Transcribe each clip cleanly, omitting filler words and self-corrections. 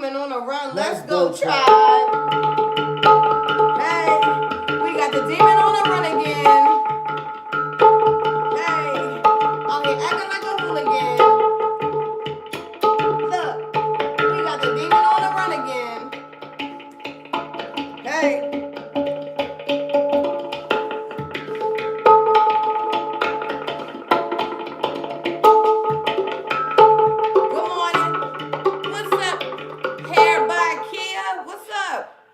demon on the run. Let's go, tribe. Hey, we got the demon on the run again. Hey, out here acting like a hooligan. Look, we got the demon on the run again. Hey.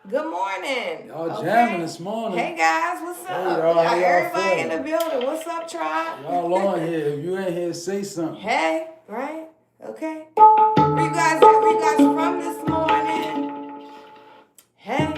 Good morning. Y'all jamming this morning. Hey guys, what's up? Hey, y'all, everybody in the building. What's up, tribe? Y'all on here. If you ain't here, say something. Hey, right? Okay. Where you guys at? Where you guys from this morning? Hey.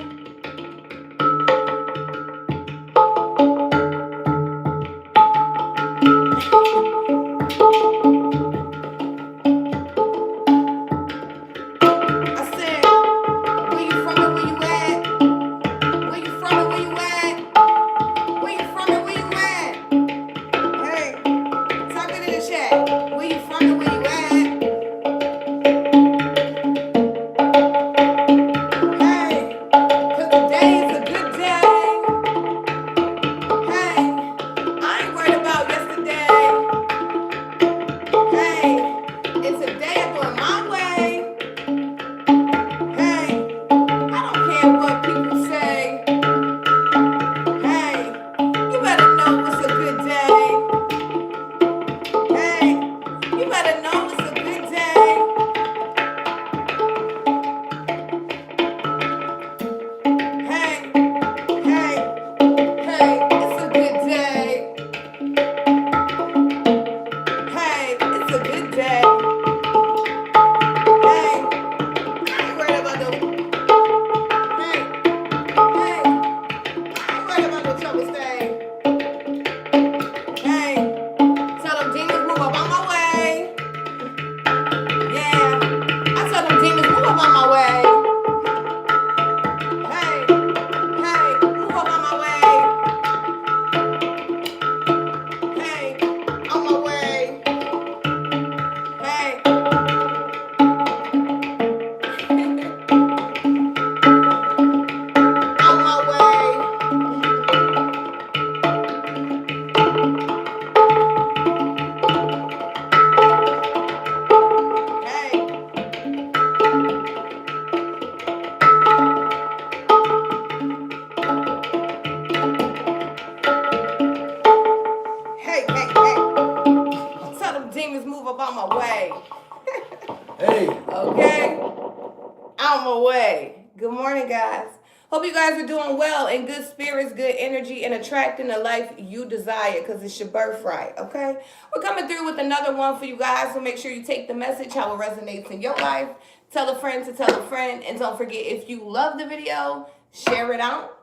Hope you guys are doing well, in good spirits, good energy, and attracting the life you desire, because it's your birthright, okay? We're coming through with another one for you guys, so make sure you take the message, how it resonates in your life. Tell a friend to tell a friend, and don't forget, if you love the video, share it out,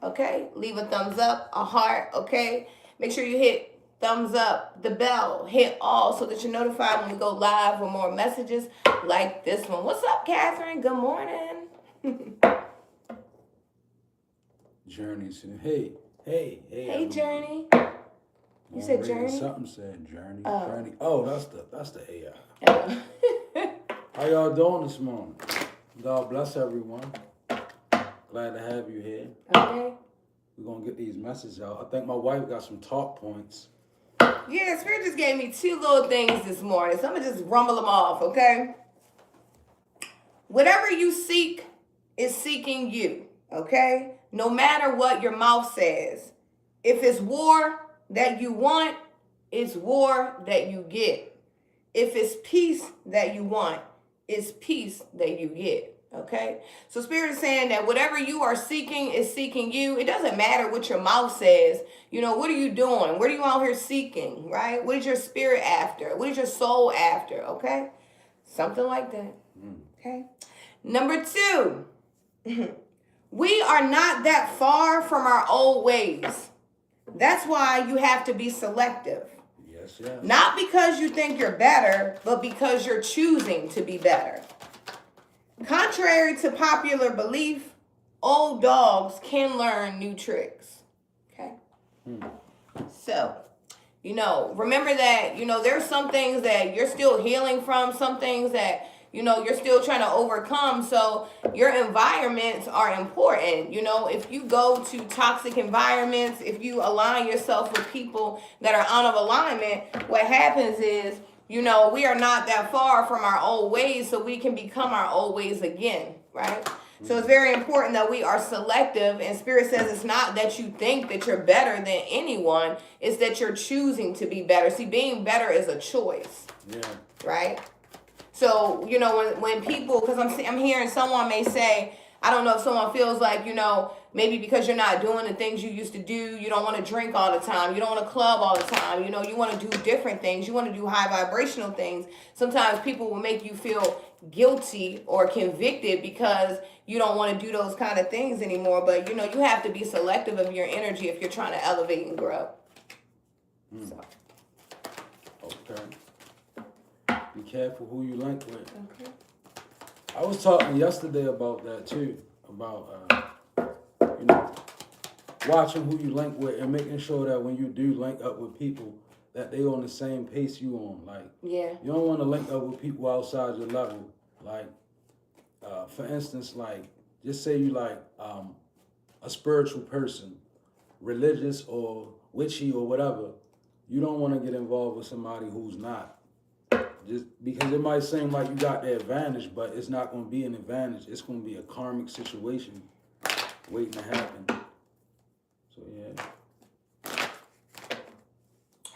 okay? Leave a thumbs up, a heart, okay? Make sure you hit thumbs up, the bell, hit all, so that you're notified when we go live with more messages like this one. What's up, Catherine? Good morning. Journey said, hey. Hey, Journey. You said Journey? Something said Journey. Oh. Journey. Oh, that's the AI. Oh. How y'all doing this morning? God bless everyone. Glad to have you here. Okay. We're going to get these messages out. I think my wife got some talk points. Yeah, Spirit just gave me 2 little things this morning, so I'm going to just rumble them off, okay? Whatever you seek is seeking you, okay? No matter what your mouth says. If it's war that you want, it's war that you get. If it's peace that you want, it's peace that you get. Okay? So Spirit is saying that whatever you are seeking is seeking you. It doesn't matter what your mouth says. You know, what are you doing? What are you out here seeking? Right? What is your spirit after? What is your soul after? Okay? Something like that. Okay? Number 2. We are not that far from our old ways. That's why you have to be selective. Yes. Not because you think you're better, but because you're choosing to be better. Contrary to popular belief, old dogs can learn new tricks. Okay? So, remember that, there's some things that you're still healing from, some things that, you're still trying to overcome. So your environments are important. If you go to toxic environments, if you align yourself with people that are out of alignment, what happens is, we are not that far from our old ways, so we can become our old ways again, right? So it's very important that we are selective, and Spirit says it's not that you think that you're better than anyone, it's that you're choosing to be better. See, being better is a choice. Yeah. Right? So, when people, because I'm hearing someone may say, I don't know if someone feels like, maybe because you're not doing the things you used to do, you don't want to drink all the time, you don't want to club all the time, you want to do different things, you want to do high vibrational things. Sometimes people will make you feel guilty or convicted because you don't want to do those kind of things anymore. But, you have to be selective of your energy if you're trying to elevate and grow. So. Okay. Be careful who you link with. Okay. I was talking yesterday about that too, about watching who you link with and making sure that when you do link up with people, that they on the same pace you on. Like, yeah, you don't want to link up with people outside your level. Like, for instance, like, just say you like a spiritual person, religious or witchy or whatever. You don't want to get involved with somebody who's not. Just because it might seem like you got the advantage, but it's not going to be an advantage. It's going to be a karmic situation waiting to happen. So, yeah.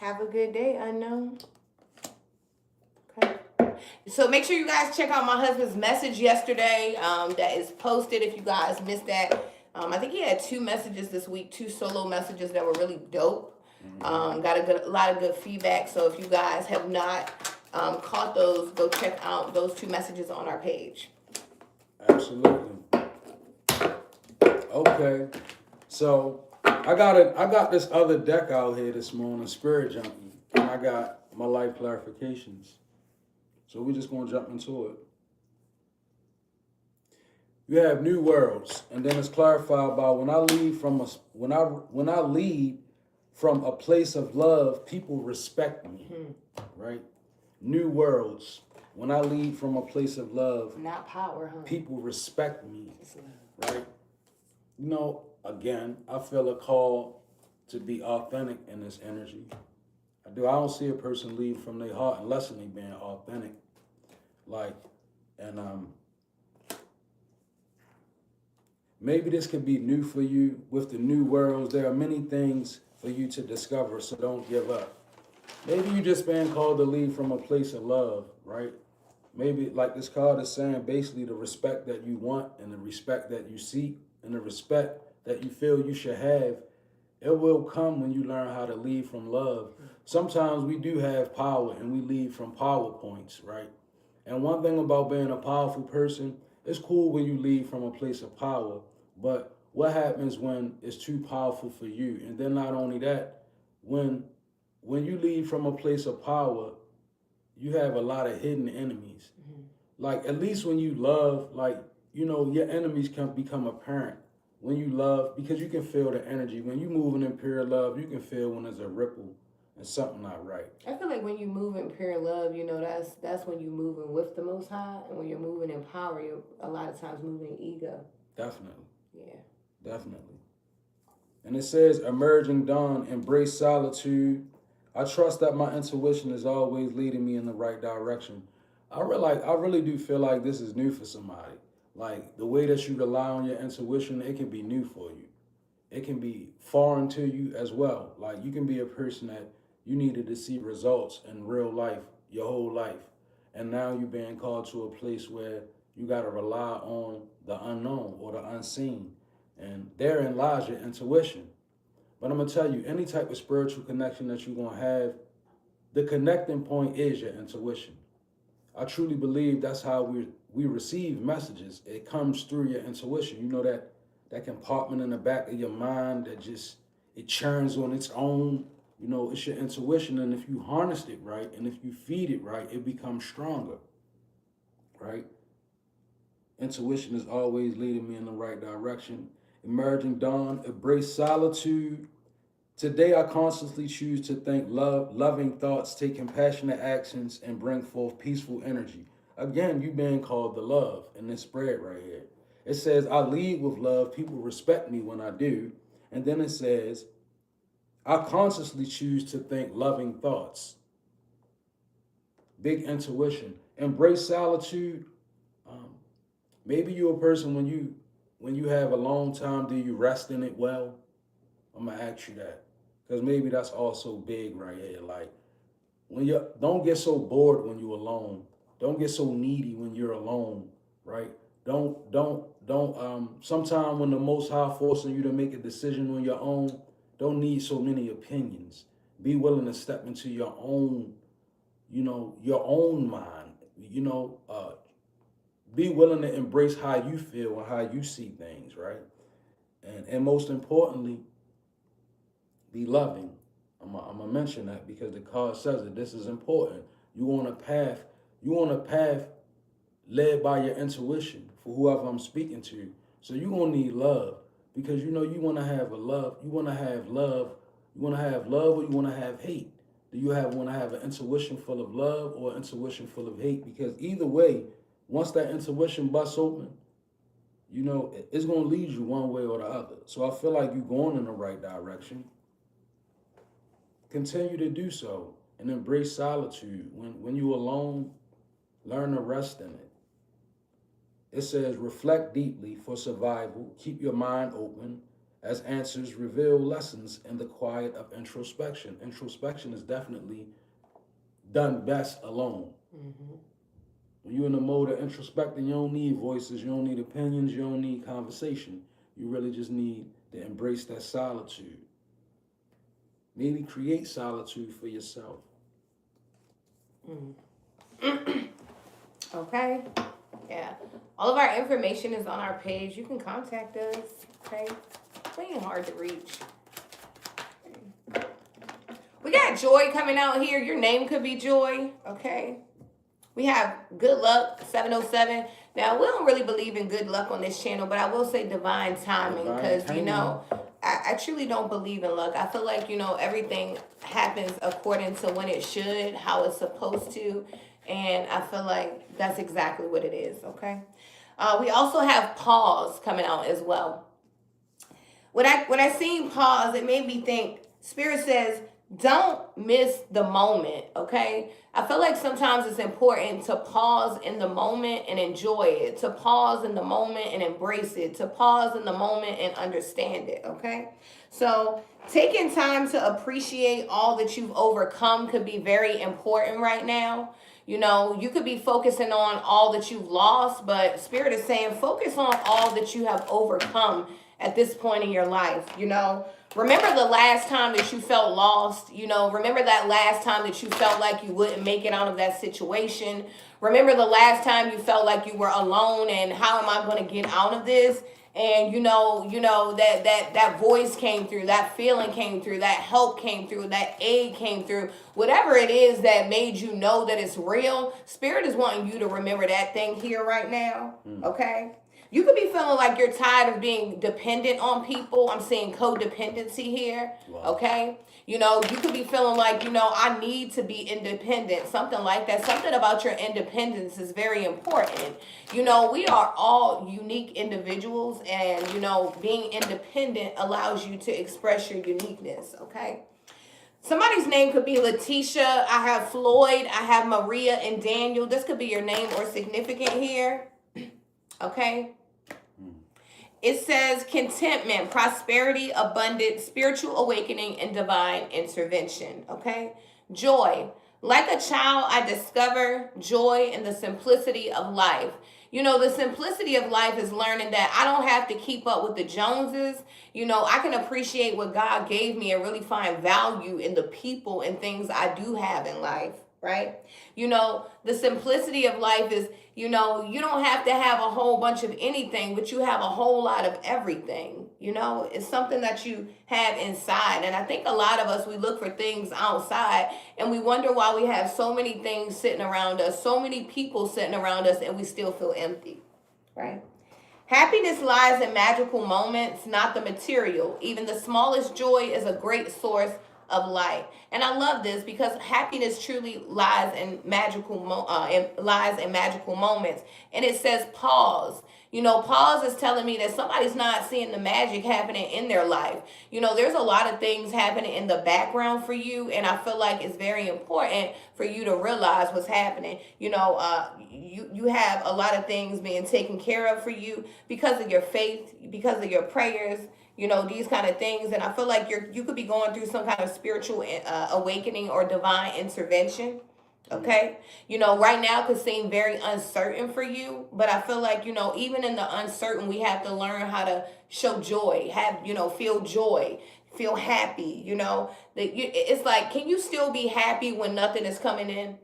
Have a good day, unknown. Okay. So make sure you guys check out my husband's message yesterday that is posted if you guys missed that. I think he had 2 messages this week, 2 solo messages that were really dope. Got a lot of good feedback. So if you guys have not caught those, go check out those 2 messages on our page. Absolutely. Okay. So I got this other deck out here this morning, Spirit Junkie, and I got my life clarifications. So we're just gonna jump into it. You have new worlds, and then it's clarified by when I leave from a place of love, people respect me. Right? New worlds. When I leave from a place of love, not power, huh? People respect me. Right? Again, I feel a call to be authentic in this energy. I don't see a person leave from their heart unless they being authentic. Maybe this could be new for you with the new worlds. There are many things for you to discover, so don't give up. Maybe you just been called to leave from a place of love, right? Maybe like this card is saying, basically the respect that you want and the respect that you seek and the respect that you feel you should have, it will come when you learn how to leave from love. Sometimes we do have power and we leave from power points, right? And one thing about being a powerful person, it's cool when you leave from a place of power, but what happens when it's too powerful for you? And then not only that, when you leave from a place of power, you have a lot of hidden enemies. Like, at least when you love, your enemies can become apparent when you love, because you can feel the energy. When you moving in pure love, you can feel when there's a ripple and something not right. I feel like when you move in pure love, that's when you moving with the Most High, and when you're moving in power, you're a lot of times moving in ego. Definitely. Yeah. Definitely. And it says, emerging dawn, embrace solitude. I trust that my intuition is always leading me in the right direction. I really do feel like this is new for somebody. Like, the way that you rely on your intuition, it can be new for you. It can be foreign to you as well. Like, you can be a person that you needed to see results in real life, your whole life. And now you're being called to a place where you got to rely on the unknown or the unseen. And therein lies your intuition. But I'm going to tell you, any type of spiritual connection that you're going to have, the connecting point is your intuition. I truly believe that's how we receive messages. It comes through your intuition. You know that compartment in the back of your mind that just, it churns on its own. It's your intuition. And if you harness it right, and if you feed it right, it becomes stronger, right? Intuition is always leading me in the right direction. Emerging dawn, embrace solitude. Today, I consciously choose to think loving thoughts, take compassionate actions, and bring forth peaceful energy. Again, you being called the love in this spread right here. It says, I lead with love. People respect me when I do. And then it says, I consciously choose to think loving thoughts. Big intuition. Embrace solitude. Um, Maybe you're a person when you have a long time, do you rest in it well? I'm gonna ask you that. Because maybe that's also big right here. Like when you don't get so bored when you're alone. Don't get so needy when you're alone, right? Don't sometime when the most high forcing you to make a decision on your own, don't need so many opinions. Be willing to step into your own, your own mind. Be willing to embrace how you feel and how you see things, right? And most importantly, be loving. I'm gonna mention that because the card says that this is important. You on a path. You on a path led by your intuition for whoever I'm speaking to. So you're gonna need love because you wanna have a love. You wanna have love. You wanna have love or you wanna have hate. Do you wanna have an intuition full of love or an intuition full of hate? Because either way, once that intuition busts open, it's gonna lead you one way or the other. So I feel like you're going in the right direction. Continue to do so and embrace solitude. When you're alone, learn to rest in it. It says, reflect deeply for survival. Keep your mind open as answers reveal lessons in the quiet of introspection. Introspection is definitely done best alone. Mm-hmm. When you're in the mode of introspecting, you don't need voices, you don't need opinions, you don't need conversation. You really just need to embrace that solitude. Maybe create solitude for yourself. Okay. Yeah. All of our information is on our page. You can contact us. Okay. We ain't hard to reach. Okay. We got Joy coming out here. Your name could be Joy. Okay. We have good luck, 707. Now, we don't really believe in good luck on this channel, but I will say divine timing because, I truly don't believe in luck. I feel like, everything happens according to when it should, how it's supposed to. And I feel like that's exactly what it is, okay? We also have pause coming out as well. When I seen pause, it made me think, Spirit says, don't miss the moment, okay? I feel like sometimes it's important to pause in the moment and enjoy it, to pause in the moment and embrace it, to pause in the moment and understand it, okay? So taking time to appreciate all that you've overcome could be very important right now. You could be focusing on all that you've lost, but Spirit is saying focus on all that you have overcome at this point in your life. Remember the last time that you felt lost. Remember that last time that you felt like you wouldn't make it out of that situation. Remember the last time you felt like you were alone and how am I going to get out of this? And that voice came through, that feeling came through, that help came through, that aid came through. Whatever it is that made you know that it's real, Spirit is wanting you to remember that thing here right now. Okay? You could be feeling like you're tired of being dependent on people. I'm seeing codependency here. Wow. Okay? You could be feeling like, I need to be independent. Something like that. Something about your independence is very important. We are all unique individuals. And, being independent allows you to express your uniqueness. Okay? Somebody's name could be Letitia. I have Floyd. I have Maria and Daniel. This could be your name or significant here. Okay? It says contentment, prosperity, abundance, spiritual awakening, and divine intervention. Okay? Joy. Like a child, I discover joy in the simplicity of life. The simplicity of life is learning that I don't have to keep up with the Joneses. I can appreciate what God gave me and really find value in the people and things I do have in life. Right? The simplicity of life is, you don't have to have a whole bunch of anything, but you have a whole lot of everything. It's something that you have inside. And I think a lot of us, we look for things outside and we wonder why we have so many things sitting around us, so many people sitting around us, and we still feel empty. Right? Happiness lies in magical moments, not the material. Even the smallest joy is a great source of light. And I love this because happiness truly lies in lies in magical moments. And it says pause. You know, pause is telling me that somebody's not seeing the magic happening in their life. You know, there's a lot of things happening in the background for you, and I feel like it's very important for you to realize what's happening. You know, you have a lot of things being taken care of for you because of your faith, because of your prayers. You know, these kind of things, and I feel like you could be going through some kind of spiritual awakening or divine intervention. Okay. You know, right now could seem very uncertain for you, but I feel like, you know, even in the uncertain, we have to learn how to show joy, feel joy, feel happy, it's like, can you still be happy when nothing is coming in?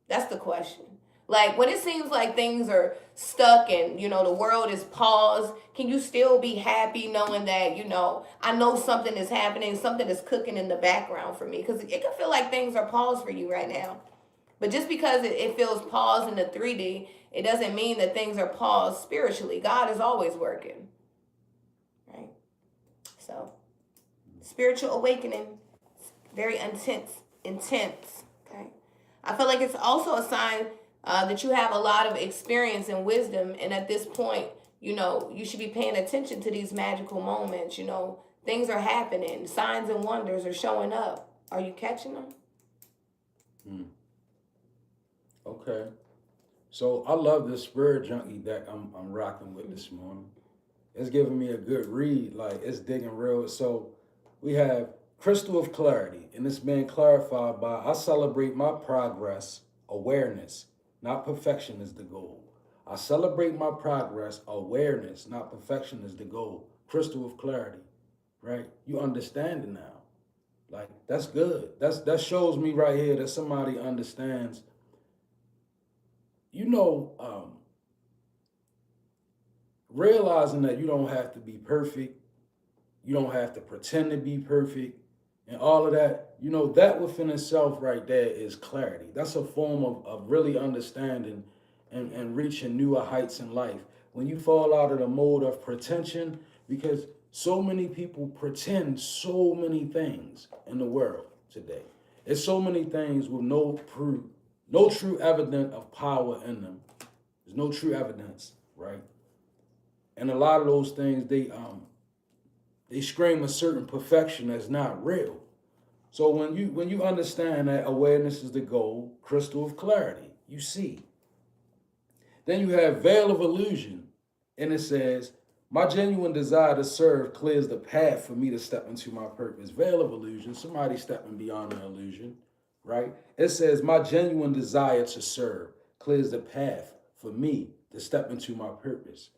That's the question. Like when it seems like things are stuck and, the world is paused, can you still be happy knowing that, I know something is happening, something is cooking in the background for me? Because it can feel like things are paused for you right now. But just because it feels paused in the 3D, it doesn't mean that things are paused spiritually. God is always working, right? So, spiritual awakening, very intense, okay? I feel like it's also a sign that you have a lot of experience and wisdom, and at this point, you should be paying attention to these magical moments. Things are happening, signs and wonders are showing up. Are you catching them? Hmm. Okay. So I love this Spirit Junkie deck I'm rocking with this morning. It's giving me a good read. Like it's digging real. So we have Crystal of Clarity, and it's being clarified by I celebrate my progress, awareness, not perfection is the goal. I celebrate my progress, awareness, not perfection is the goal. Crystal of Clarity, right? You understand it now. Like that's good. That shows me right here that somebody understands. You know, realizing that you don't have to be perfect, you don't have to pretend to be perfect, and all of that, that within itself right there is clarity. That's a form of really understanding and reaching newer heights in life. When you fall out of the mode of pretension, because so many people pretend so many things in the world today. It's so many things with no proof, no true evidence of power in them. There's no true evidence, right? And a lot of those things they scream a certain perfection that's not real. So when you understand that awareness is the goal, crystal of clarity, you see. Then you have veil of illusion, and it says, my genuine desire to serve clears the path for me to step into my purpose. Veil of illusion, somebody stepping beyond the illusion, right? It says, my genuine desire to serve clears the path for me to step into my purpose.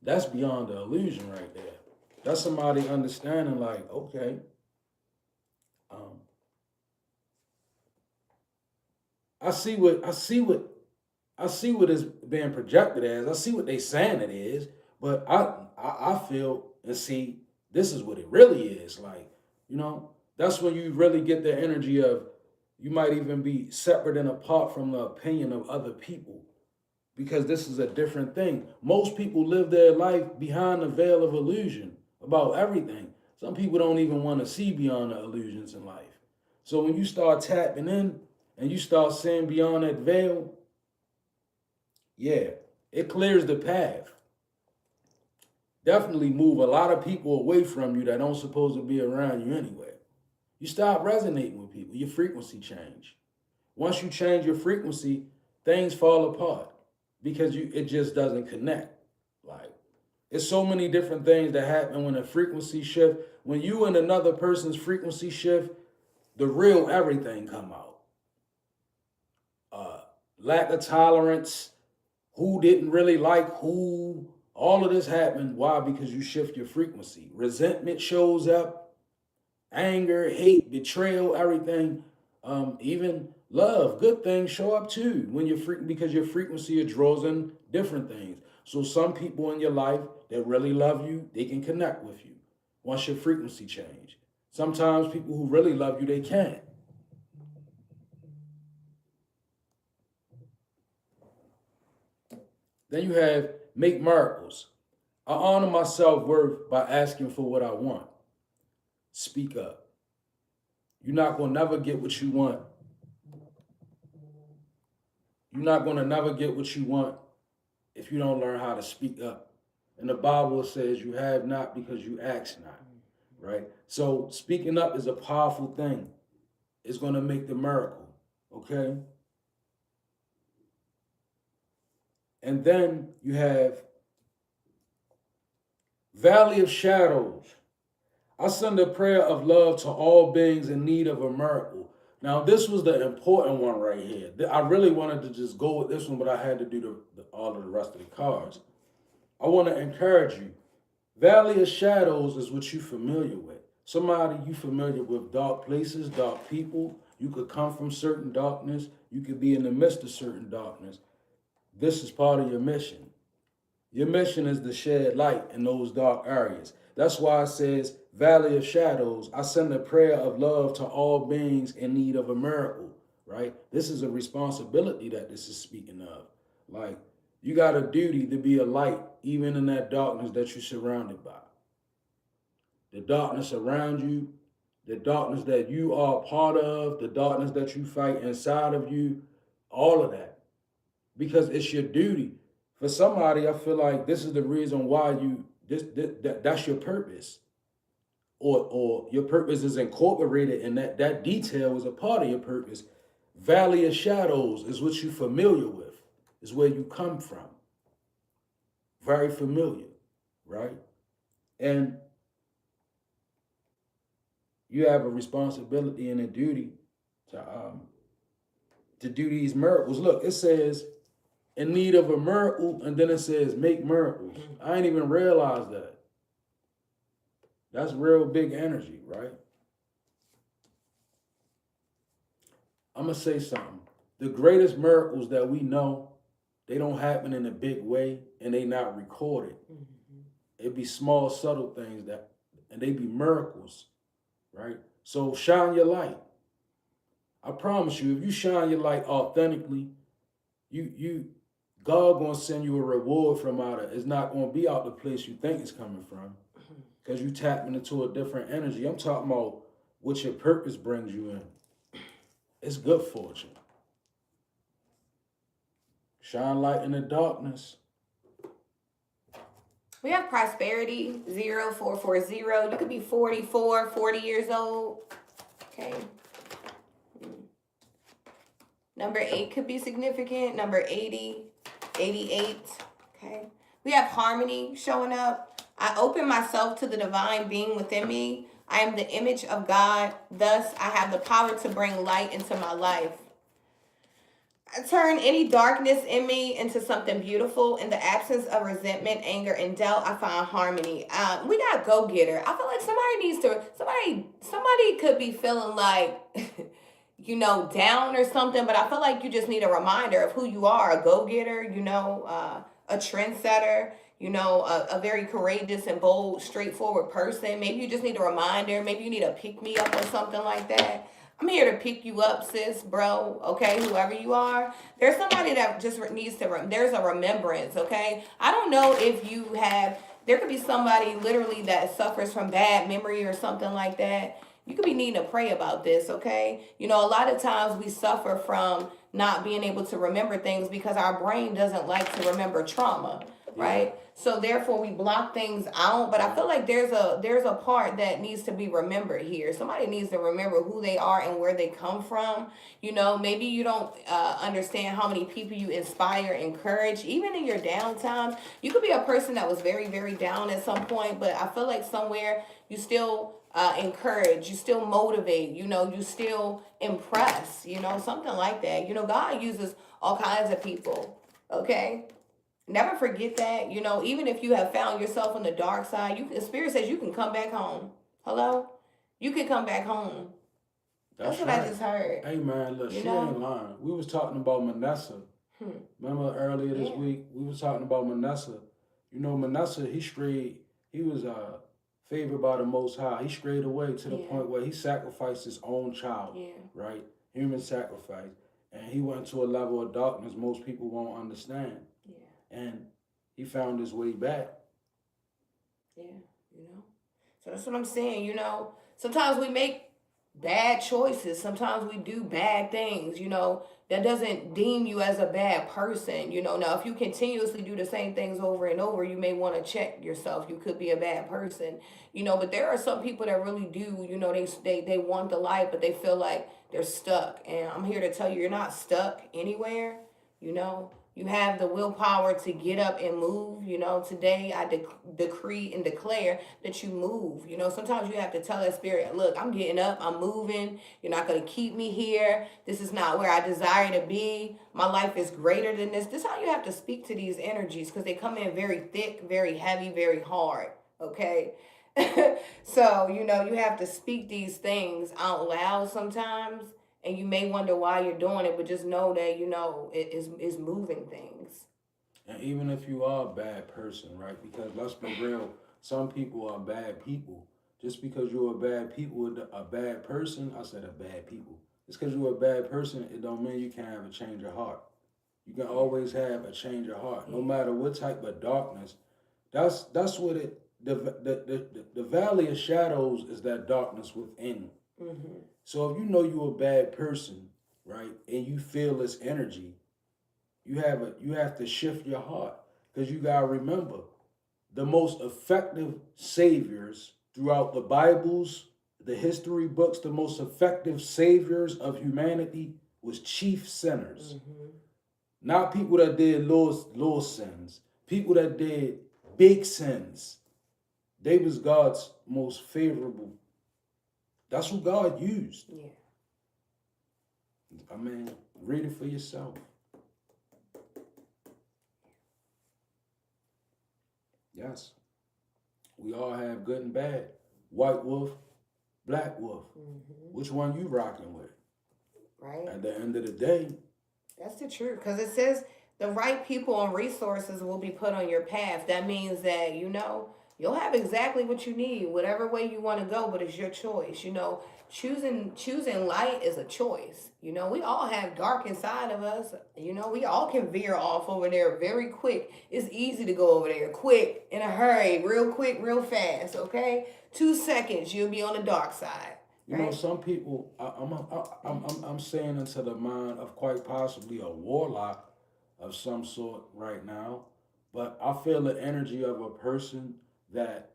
That's beyond the illusion right there. That's somebody understanding like, okay, um, I see what is being projected as. I see what they saying it is, but I feel and see this is what it really is. Like, that's when you really get the energy of you might even be separate and apart from the opinion of other people. Because this is a different thing. Most people live their life behind the veil of illusion about everything. Some people don't even want to see beyond the illusions in life. So when you start tapping in and you start seeing beyond that veil, yeah, it clears the path. Definitely move a lot of people away from you that don't supposed to be around you anyway. You stop resonating with people. Your frequency change. Once you change your frequency, things fall apart because it just doesn't connect. Like it's so many different things that happen when a frequency shift. When you and another person's frequency shift, the real everything come out. Lack of tolerance, who didn't really like who, all of this happened. Why? Because you shift your frequency. Resentment shows up, anger, hate, betrayal, everything. Even love, good things show up too when because your frequency it draws in different things. So some people in your life that really love you, they can connect with you once your frequency change. Sometimes people who really love you, they can't. Then you have make miracles. I honor my self-worth by asking for what I want. speak up. You're not going to never get what you want. You're not going to never get what you want if you don't learn how to speak up. And the Bible says you have not because you ask not, right? So speaking up is a powerful thing. It's going to make the miracle, okay? And then you have Valley of Shadows. I send a prayer of love to all beings in need of a miracle. Now, this was the important one right here. I really wanted to just go with this one, but I had to do all of the rest of the cards. I want to encourage you. Valley of Shadows is what you're familiar with. Somebody you familiar with dark places, dark people. You could come from certain darkness. You could be in the midst of certain darkness. This is part of your mission. Your mission is to shed light in those dark areas. That's why it says, Valley of Shadows, I send a prayer of love to all beings in need of a miracle, right? This is a responsibility that this is speaking of. Like, you got a duty to be a light, even in that darkness that you're surrounded by. The darkness around you, the darkness that you are a part of, the darkness that you fight inside of you, all of that. Because it's your duty. For somebody, I feel like this is the reason why that's your purpose. Or your purpose is incorporated in that detail is a part of your purpose. Valley of Shadows is what you're familiar with, is where you come from. Very familiar, right? And you have a responsibility and a duty to do these miracles. Look, it says in need of a miracle, and then it says make miracles. I ain't even realized that. That's real big energy, right? I'm going to say something. The greatest miracles that we know, they don't happen in a big way, and they not recorded. It be small, subtle things and they be miracles, right? So shine your light. I promise you, if you shine your light authentically, God gonna send you a reward from out of it. It's not gonna be out the place you think it's coming from, because you tapping into a different energy. I'm talking about what your purpose brings you in. It's good fortune. Shine light in the darkness. We have prosperity 0440. You could be 44, 40 years old. Okay. Number 8 could be significant. Number 80, 88. Okay. We have harmony showing up. I open myself to the divine being within me. I am the image of God. Thus, I have the power to bring light into my life. I turn any darkness in me into something beautiful. In the absence of resentment, anger, and doubt, I find harmony. We got go-getter. I feel like somebody could be feeling like, down or something, but I feel like you just need a reminder of who you are, a go-getter, a trendsetter, a very courageous and bold, straightforward person. Maybe you just need a reminder. Maybe you need a pick-me-up or something like that. I'm here to pick you up, sis, bro, okay, whoever you are. There's somebody that just needs to, there's a remembrance, okay? I don't know if there could be somebody literally that suffers from bad memory or something like that. You could be needing to pray about this, okay? A lot of times we suffer from not being able to remember things because our brain doesn't like to remember trauma, right? So therefore we block things out, but I feel like there's a part that needs to be remembered here. Somebody needs to remember who they are and where they come from. Maybe you don't understand how many people you inspire, encourage, even in your downtime. You could be a person that was very, very down at some point, but I feel like somewhere you still encourage, you still motivate, you still impress, something like that. God uses all kinds of people, okay? Never forget that, even if you have found yourself on the dark side, the Spirit says you can come back home. Hello? You can come back home. That's what right. I just heard. Hey, man, look, she ain't lying. We was talking about Manasseh. Remember earlier this week, we was talking about Manasseh. Manasseh, he was favored by the Most High. He strayed away to the point where he sacrificed his own child, right? Human sacrifice. And he went to a level of darkness most people won't understand. And he found his way back. Yeah, So that's what I'm saying, Sometimes we make bad choices. Sometimes we do bad things, that doesn't deem you as a bad person. Now if you continuously do the same things over and over, you may want to check yourself. You could be a bad person, but there are some people that really do, they want the light, but they feel like they're stuck. And I'm here to tell you, you're not stuck anywhere. You have the willpower to get up and move. Today I decree and declare that you move. Sometimes you have to tell that spirit, look, I'm getting up, I'm moving. You're not going to keep me here. This is not where I desire to be. My life is greater than this. This is how you have to speak to these energies, because they come in very thick, very heavy, very hard. Okay. So, you have to speak these things out loud sometimes, and you may wonder why you're doing it, but just know that it is moving things. And even if you are a bad person, right? Because let's be real, some people are bad people. Just because you're a bad person, I said a bad people. Just because you're a bad person, it don't mean you can't have a change of heart. You can always have a change of heart, no matter what type of darkness. That's what it. The valley of shadows is that darkness within. Mm-hmm. So if you know you're a bad person, right, and you feel this energy, you have to shift your heart, because you gotta remember the most effective saviors throughout the Bibles, the history books, the most effective saviors of humanity was chief sinners. Mm-hmm. Not people that did little sins, people that did big sins. They was God's most favorable. That's who God used. Yeah. I mean, read it for yourself. Yes. We all have good and bad. White wolf, black wolf. Mm-hmm. Which one you rocking with? Right. At the end of the day. That's the truth. Because it says the right people and resources will be put on your path. That means that, you'll have exactly what you need, whatever way you want to go, but it's your choice. Choosing light is a choice. We all have dark inside of us. We all can veer off over there very quick. It's easy to go over there quick, in a hurry, real quick, real fast, okay? 2 seconds, you'll be on the dark side. Right? Some people, I'm saying into the mind of quite possibly a warlock of some sort right now, but I feel the energy of a person that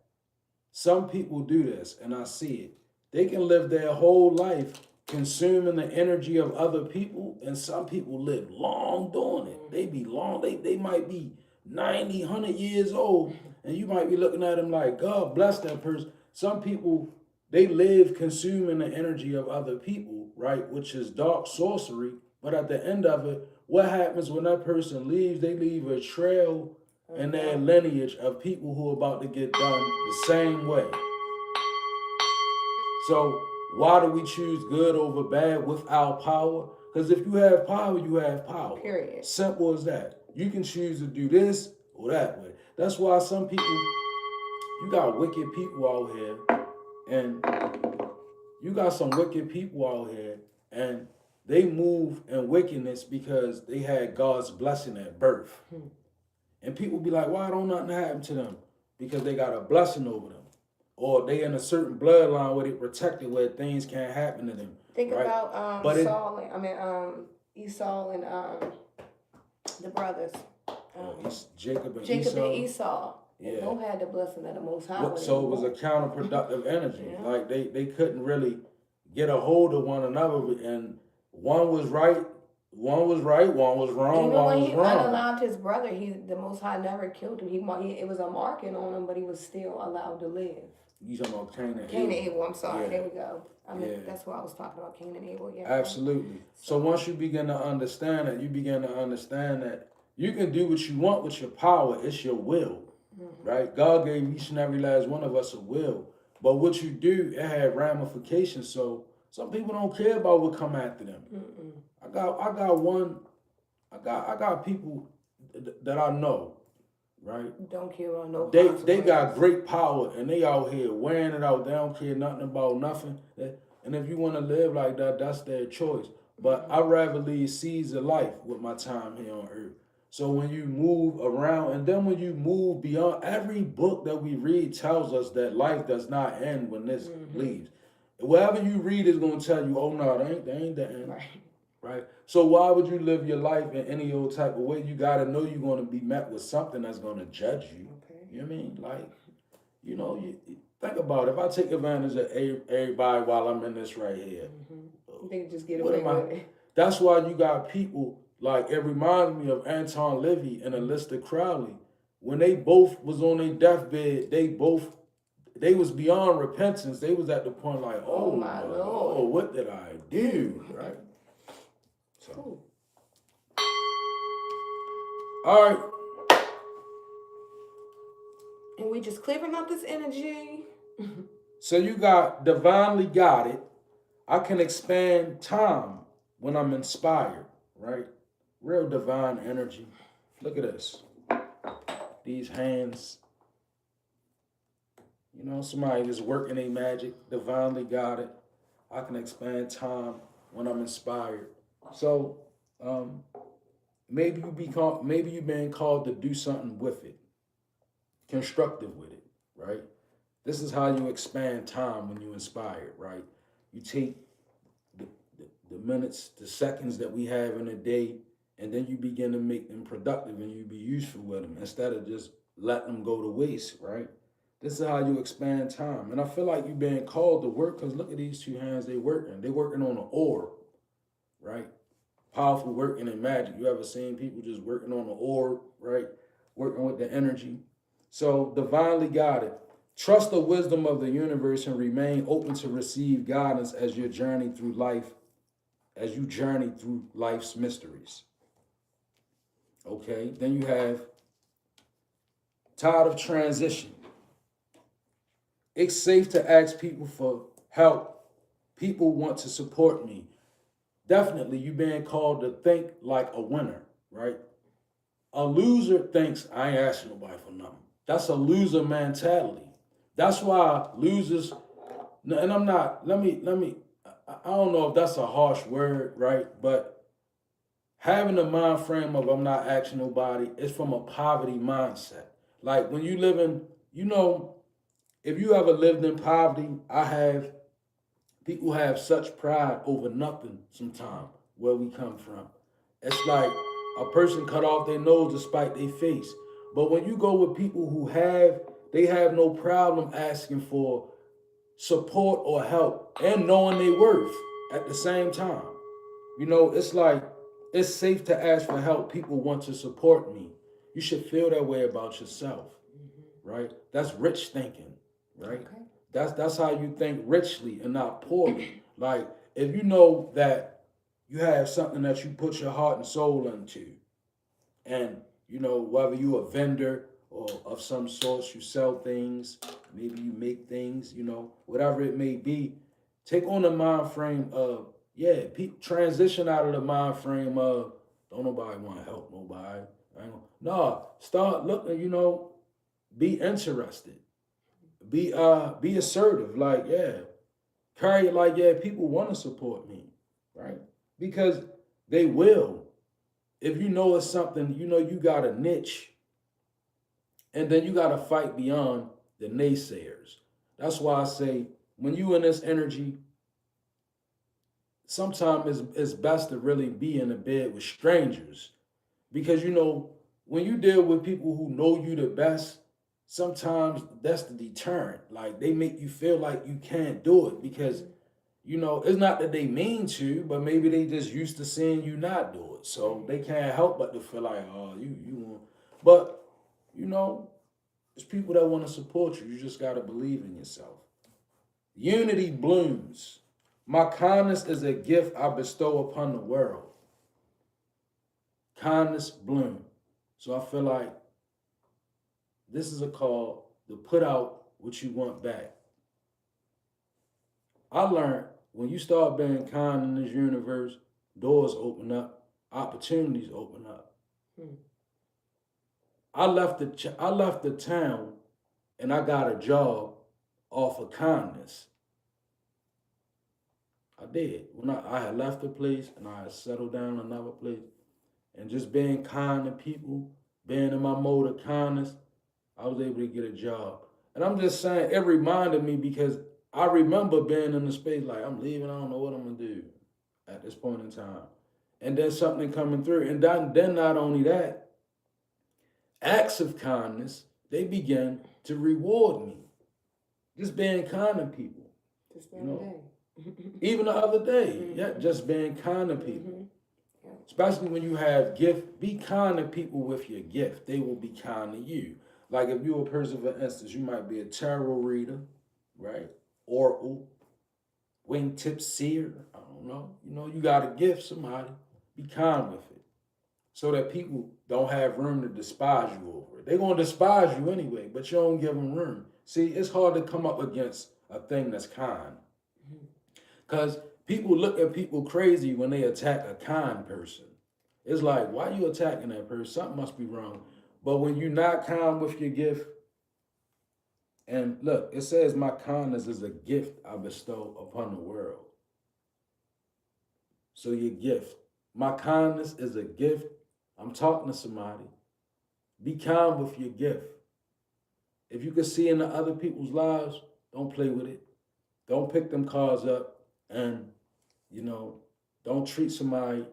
some people do this, and I see it. They can live their whole life consuming the energy of other people, and some people live long doing it. They be long, they might be 90, 100 years old, and you might be looking at them like, God bless that person. Some people, they live consuming the energy of other people, right, which is dark sorcery, but at the end of it, what happens when that person leaves? They leave a trail in their lineage of people who are about to get done the same way. So why do we choose good over bad with our power? Because if you have power, you have power. Period. Simple as that. You can choose to do this or that way. That's why some people, you got wicked people out here, and you got some wicked people out here, and they move in wickedness because they had God's blessing at birth. And people be like, why don't nothing happen to them? Because they got a blessing over them. Or they in a certain bloodline where they protected, where things can't happen to them. Think about Esau and the brothers. Jacob and Esau. Yeah. They both had the blessing of the Most High. So it was a counterproductive energy. Yeah. Like they couldn't really get a hold of one another, and one was right, one was wrong, even one was wrong. Even when he unallowed his brother, the Most High never killed him. It was a marking on him, but he was still allowed to live. You talking about Cain and Abel? I'm sorry. Yeah. There we go. That's what I was talking about, Cain and Abel. Yeah. Absolutely. So once you begin to understand that, you can do what you want with your power. It's your will, right? God gave each and every last one of us a will, but what you do, it had ramifications. So some people don't care about what come after them. I got people that I know. Right? Don't care about no. They got great power, and they out here wearing it out. They don't care nothing about nothing. And if you want to live like that, that's their choice. But I'd rather lead seeds of life with my time here on earth. So when you move around, and then when you move beyond, every book that we read tells us that life does not end when this leaves. Whatever you read is gonna tell you, oh no, they ain't the end. Right. Right? So why would you live your life in any old type of way? You gotta know you're gonna be met with something that's gonna judge you. Okay. You know what I mean? Like, think about it. If I take advantage of everybody while I'm in this right here, They can just get what away am I? with it. That's why you got people like it reminds me of Anton Livy and Aleister Crowley. When they both was on their deathbed, they was beyond repentance. They was at the point like, Oh oh my my Lord. Lord, what did I do? Right? So, Cool. all right. And we just clearing up this energy. So you got divinely guided. I can expand time when I'm inspired, right? Real divine energy. Look at this. These hands. Somebody just working a magic, divinely guided. I can expand time when I'm inspired. So maybe you've been called to do something with it, constructive with it, right? This is how you expand time when you're inspired, right? You take the minutes, the seconds that we have in a day, and then you begin to make them productive and you be useful with them instead of just letting them go to waste, right? This is how you expand time. And I feel like you're being called to work because look at these two hands, they working. They working on an orb, right? Powerful working in magic. You ever seen people just working on an orb, right? Working with the energy. So divinely guided. Trust the wisdom of the universe and remain open to receive guidance as you journey through life's mysteries. Okay, then you have tired of transition. It's safe to ask people for help. People want to support me. Definitely, you being called to think like a winner, right? A loser thinks I ain't asking nobody for nothing. That's a loser mentality. That's why losers, and I'm not, I don't know if that's a harsh word, right? But having the mind frame of I'm not asking nobody is from a poverty mindset. Like when you live in, if you ever lived in poverty, people have such pride over nothing sometimes where we come from. It's like a person cut off their nose to spite their face. But when you go with people they have no problem asking for support or help and knowing their worth at the same time. It's like it's safe to ask for help. People want to support me. You should feel that way about yourself, right? That's rich thinking, right? Okay. That's how you think richly and not poorly. Like if you know that you have something that you put your heart and soul into, and whether you a vendor or of some sort, you sell things, maybe you make things, whatever it may be, take on the mind frame of transition out of the mind frame of don't nobody want to help nobody. No, start looking, be interested. Be assertive, like carry it like people want to support me, right? Because they will. If you know it's something, you got a niche, and then you got to fight beyond the naysayers. That's why I say when you in this energy, sometimes it's best to really be in a bed with strangers because when you deal with people who know you the best, sometimes that's the deterrent. Like they make you feel like you can't do it because it's not that they mean to, but maybe they just used to seeing you not do it, so they can't help but to feel like you want. But it's people that want to support you. You just gotta believe in yourself. Unity blooms. My kindness is a gift I bestow upon the world. Kindness bloom. So I feel like this is a call to put out what you want back. I learned when you start being kind in this universe, doors open up, opportunities open up. I left the town and I got a job off of kindness. I did. When I had left the place and I had settled down in another place, and just being kind to people, being in my mode of kindness, I was able to get a job. And I'm just saying, it reminded me because I remember being in the space like, I'm leaving, I don't know what I'm gonna do at this point in time. And then something coming through. And then not only that, acts of kindness, they begin to reward me. Just being kind to people. Just You know. day. Even the other day, yeah, just being kind to people. Yeah. Especially when you have gift, be kind to people with your gift. They will be kind to you. Like if you're a person, for instance, you might be a tarot reader, right? Oracle, wingtip seer. I don't know. You got to gift somebody. Be kind with it, so that people don't have room to despise you over it. They're gonna despise you anyway, but you don't give them room. See, it's hard to come up against a thing that's kind, because people look at people crazy when they attack a kind person. It's like, why are you attacking that person? Something must be wrong. But when you're not kind with your gift, and look, it says, my kindness is a gift I bestow upon the world. So your gift. My kindness is a gift. I'm talking to somebody. Be kind with your gift. If you can see into other people's lives, don't play with it. Don't pick them cards up and, don't treat somebody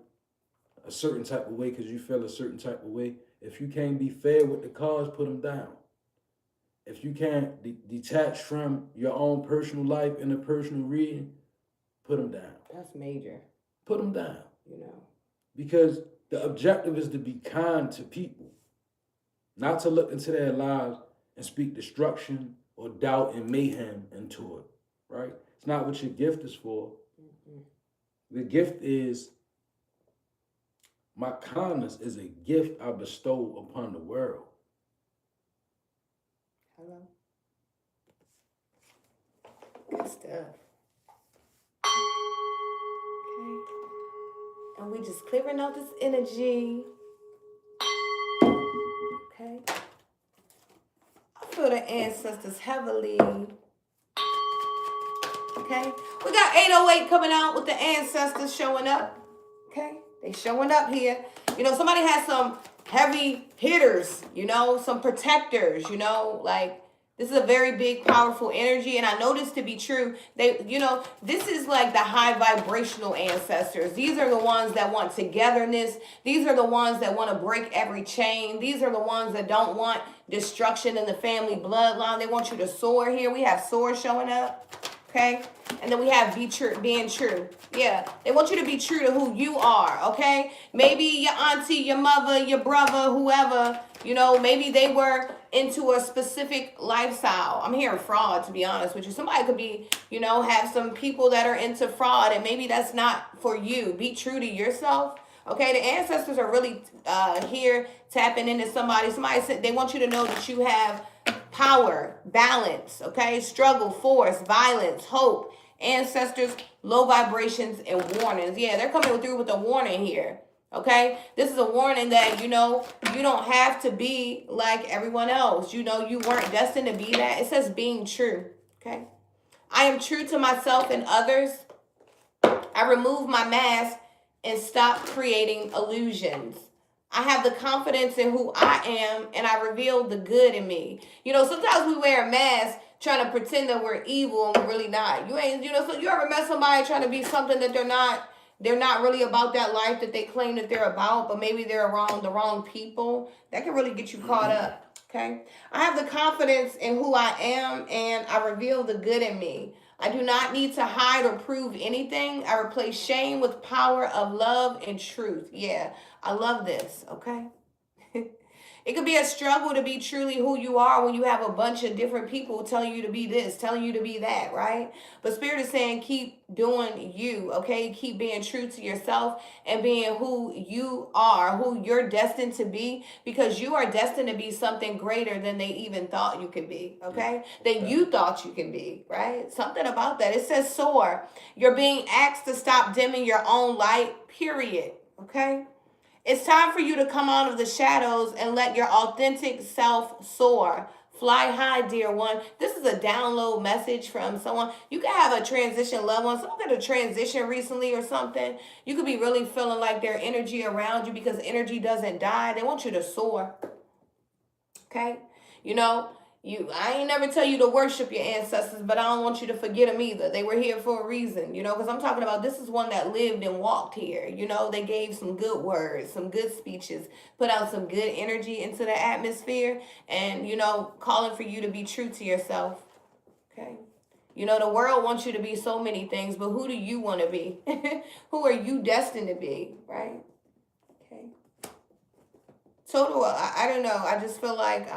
a certain type of way because you feel a certain type of way. If you can't be fair with the cards, put them down. If you can't detach from your own personal life in a personal reading, put them down. That's major. Put them down. Because the objective is to be kind to people, not to look into their lives and speak destruction or doubt and mayhem into it, right? It's not what your gift is for. The gift is, my kindness is a gift I bestow upon the world. Hello. Good stuff. Okay. And we just clearing out this energy. Okay. I feel the ancestors heavily. Okay. We got 808 coming out with the ancestors showing up. Okay. They showing up here. Somebody has some heavy hitters, some protectors, like this is a very big, powerful energy. And I know this to be true. This is like the high vibrational ancestors. These are the ones that want togetherness. These are the ones that want to break every chain. These are the ones that don't want destruction in the family bloodline. They want you to soar here. We have soar showing up. Okay. And then we have being true. Yeah. They want you to be true to who you are. Okay. Maybe your auntie, your mother, your brother, whoever, maybe they were into a specific lifestyle. I'm hearing fraud, to be honest with you. Somebody could be, have some people that are into fraud, and maybe that's not for you. Be true to yourself. Okay. The ancestors are really here tapping into somebody. Somebody said they want you to know that you have power, balance, okay? Struggle, force, violence, hope, ancestors, low vibrations, and warnings. Yeah, they're coming through with a warning here, okay? This is a warning that, you don't have to be like everyone else. You weren't destined to be that. It says being true, okay? I am true to myself and others. I remove my mask and stop creating illusions. I have the confidence in who I am, and I reveal the good in me. Sometimes we wear a mask trying to pretend that we're evil and we're really not. So you ever met somebody trying to be something that they're not? They're not really about that life that they claim that they're about, but maybe they're around the wrong people. That can really get you caught up, okay? I have the confidence in who I am, and I reveal the good in me. I do not need to hide or prove anything. I replace shame with power of love and truth. Yeah, I love this, okay? It could be a struggle to be truly who you are when you have a bunch of different people telling you to be this, telling you to be that, right? But Spirit is saying keep doing you, okay? Keep being true to yourself and being who you are, who you're destined to be, because you are destined to be something greater than they even thought you could be, okay? Than you thought you can be, right? Something about that. It says soar. You're being asked to stop dimming your own light, period, okay? It's time for you to come out of the shadows and let your authentic self soar. Fly high, dear one. This is a download message from someone. You could have a transition loved one. Someone got a transition recently or something. You could be really feeling like their energy around you, because energy doesn't die. They want you to soar. Okay? I ain't never tell you to worship your ancestors, but I don't want you to forget them either. They were here for a reason, because I'm talking about this is one that lived and walked here. They gave some good words, some good speeches, put out some good energy into the atmosphere, and, calling for you to be true to yourself. Okay. The world wants you to be so many things, but who do you want to be? Who are you destined to be, right? Okay. Total, I don't know. I just feel like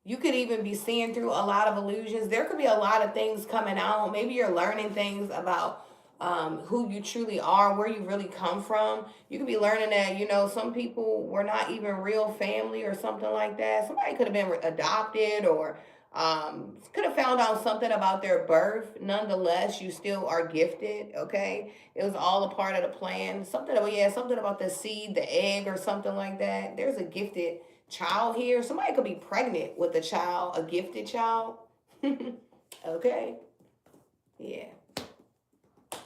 you could even be seeing through a lot of illusions. There could be a lot of things coming out. Maybe you're learning things about who you truly are, where you really come from. You could be learning that, some people were not even real family or something like that. Somebody could have been adopted or could have found out something about their birth. Nonetheless, you still are gifted, okay? It was all a part of the plan. Something about the seed, the egg, or something like that. There's a gifted child here. Somebody could be pregnant with a child, a gifted child. Okay. Yeah.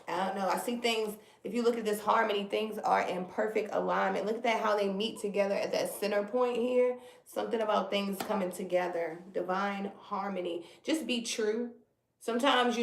I don't know. I see things, if you look at this harmony, things are in perfect alignment. Look at that, how they meet together at that center point here. Something about things coming together. Divine harmony. Just be true. Sometimes,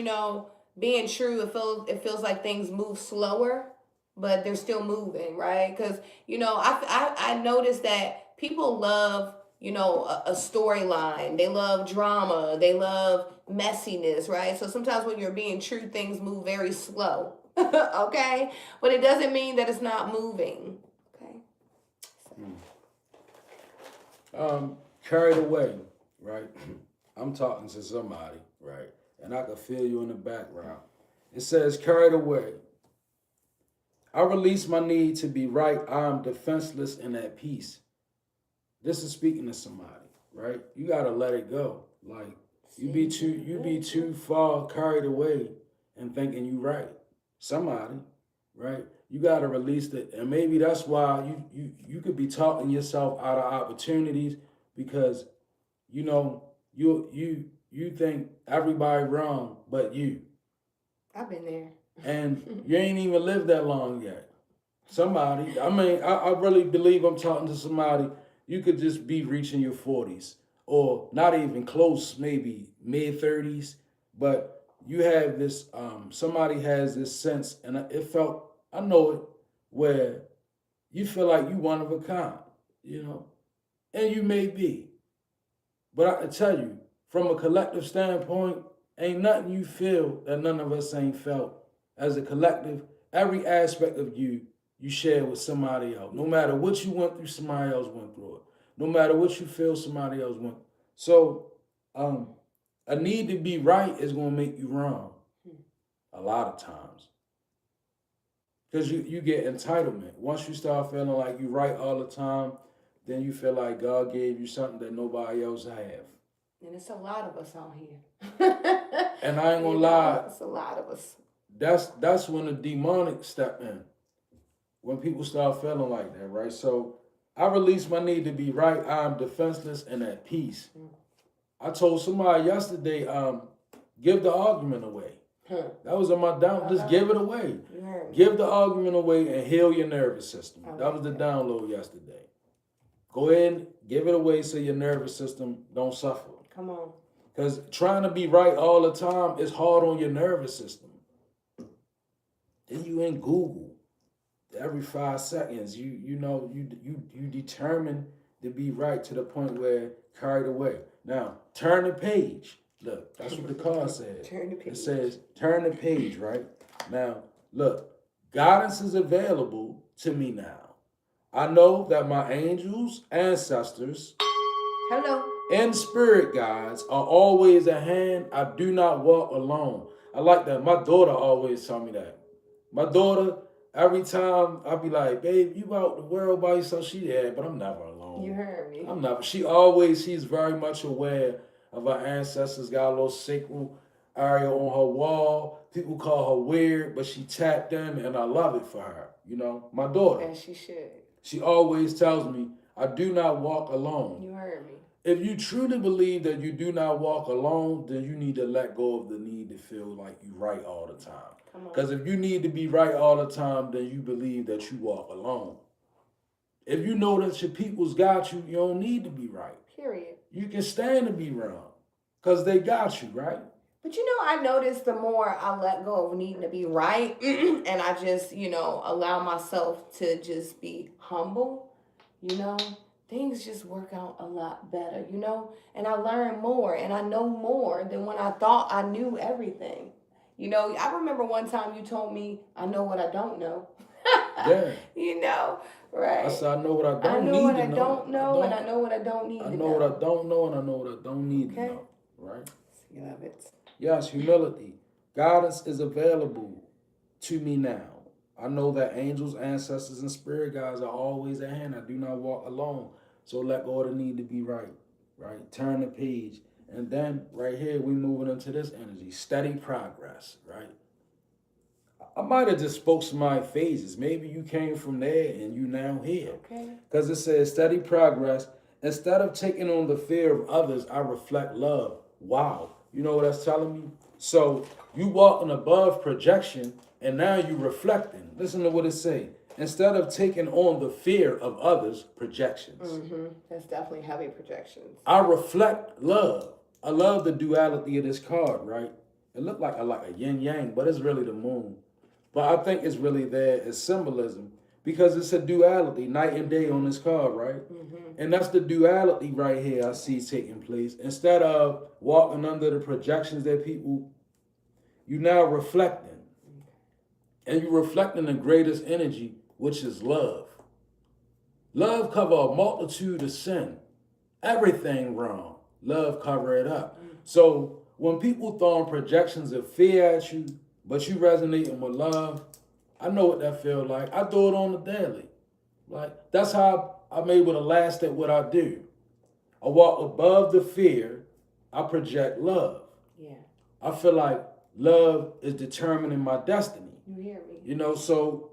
being true, it feels like things move slower, but they're still moving, right? Because, I noticed that people love, a storyline. They love drama. They love messiness, right? So sometimes when you're being true, things move very slow. Okay? But it doesn't mean that it's not moving. Okay? Carried away, right? I'm talking to somebody, right? And I can feel you in the background. It says, carried away. I release my need to be right. I am defenseless and at peace. This is speaking to somebody, right? You gotta let it go. Like you be too far carried away and thinking you right. Somebody, right? You gotta release it, and maybe that's why you could be talking yourself out of opportunities because you think everybody wrong but you. I've been there. And you ain't even lived that long yet. Somebody, I really believe I'm talking to somebody. You could just be reaching your 40s or not even close, maybe mid 30s, but you have this, somebody has this sense, and I know it, where you feel like you one of a kind, and you may be. But I can tell you, from a collective standpoint, ain't nothing you feel that none of us ain't felt. As a collective, every aspect of you share with somebody else. No matter what you went through, somebody else went through it. No matter what you feel, somebody else went. So, a need to be right is going to make you wrong a lot of times. Because you get entitlement. Once you start feeling like you're right all the time, then you feel like God gave you something that nobody else have. And it's a lot of us out here. And I ain't gonna lie. It's a lot of us. That's when the demonic step in. When people start feeling like that, right? So I release my need to be right. I'm defenseless and at peace. I told somebody yesterday, give the argument away. That was on my down. Just give it away. Give the argument away and heal your nervous system. That was the download yesterday. Go ahead and give it away so your nervous system don't suffer. Come on. Because trying to be right all the time is hard on your nervous system. Then you in Google every 5 seconds. You determine to be right to the point where carried away. Now turn the page. Look, that's what the card says. Turn the page. It says turn the page, right? Now look, guidance is available to me now. I know that my angels, ancestors, and spirit guides are always at hand. I do not walk alone. I like that. My daughter always tell me that. My daughter, every time I be like, babe, you out the world by yourself? But I'm never alone. You heard me. I'm never. She's very much aware of her ancestors, got a little sacral area on her wall. People call her weird, but she tapped in, and I love it for her. My daughter. As she should. She always tells me, I do not walk alone. You heard me. If you truly believe that you do not walk alone, then you need to let go of the need to feel like you're right all the time. Because if you need to be right all the time, then you believe that you walk alone. If you know that your people's got you, you don't need to be right. Period. You can stand to be wrong because they got you, right? But I noticed the more I let go of needing to be right and I just, allow myself to just be humble, you know, things just work out a lot better, and I learn more and I know more than when I thought I knew everything. I remember one time you told me I know what I don't know. Yeah. Right? I said I know what I I don't know need what to I know. don't know, and I know what I don't need I to know what I don't know, and I know what I don't need to know. Right? You love it. Yes, humility. Guidance is available to me now. I know that angels, ancestors, and spirit guides are always at hand. I do not walk alone. So let go of the need to be right. Right? Turn the page. And then right here, we moving into this energy. Steady progress. Right? I might have just spoke some of my phases. Maybe you came from there and you now here. Okay. Because it says steady progress. Instead of taking on the fear of others, I reflect love. Wow. You know what that's telling me? So you walking above projection and now you reflecting. Listen to what it say. Instead of taking on the fear of others, projections. That's definitely heavy projections. I reflect love. I love the duality of this card, right? It looked like a yin yang, but it's really the moon. But I think it's really there as symbolism because it's a duality, night and day on this card, right? And that's the duality right here I see taking place. Instead of walking under the projections that people, you now reflecting. And you reflecting the greatest energy, which is love. Love cover a multitude of sin. Everything wrong. Love cover it up. So when people throwing projections of fear at you, but you resonating with love, I know what that feel like. I do it on the daily. Like that's how I'm able to last at what I do. I walk above the fear. I project love. Yeah. I feel like love is determining my destiny. You hear me? So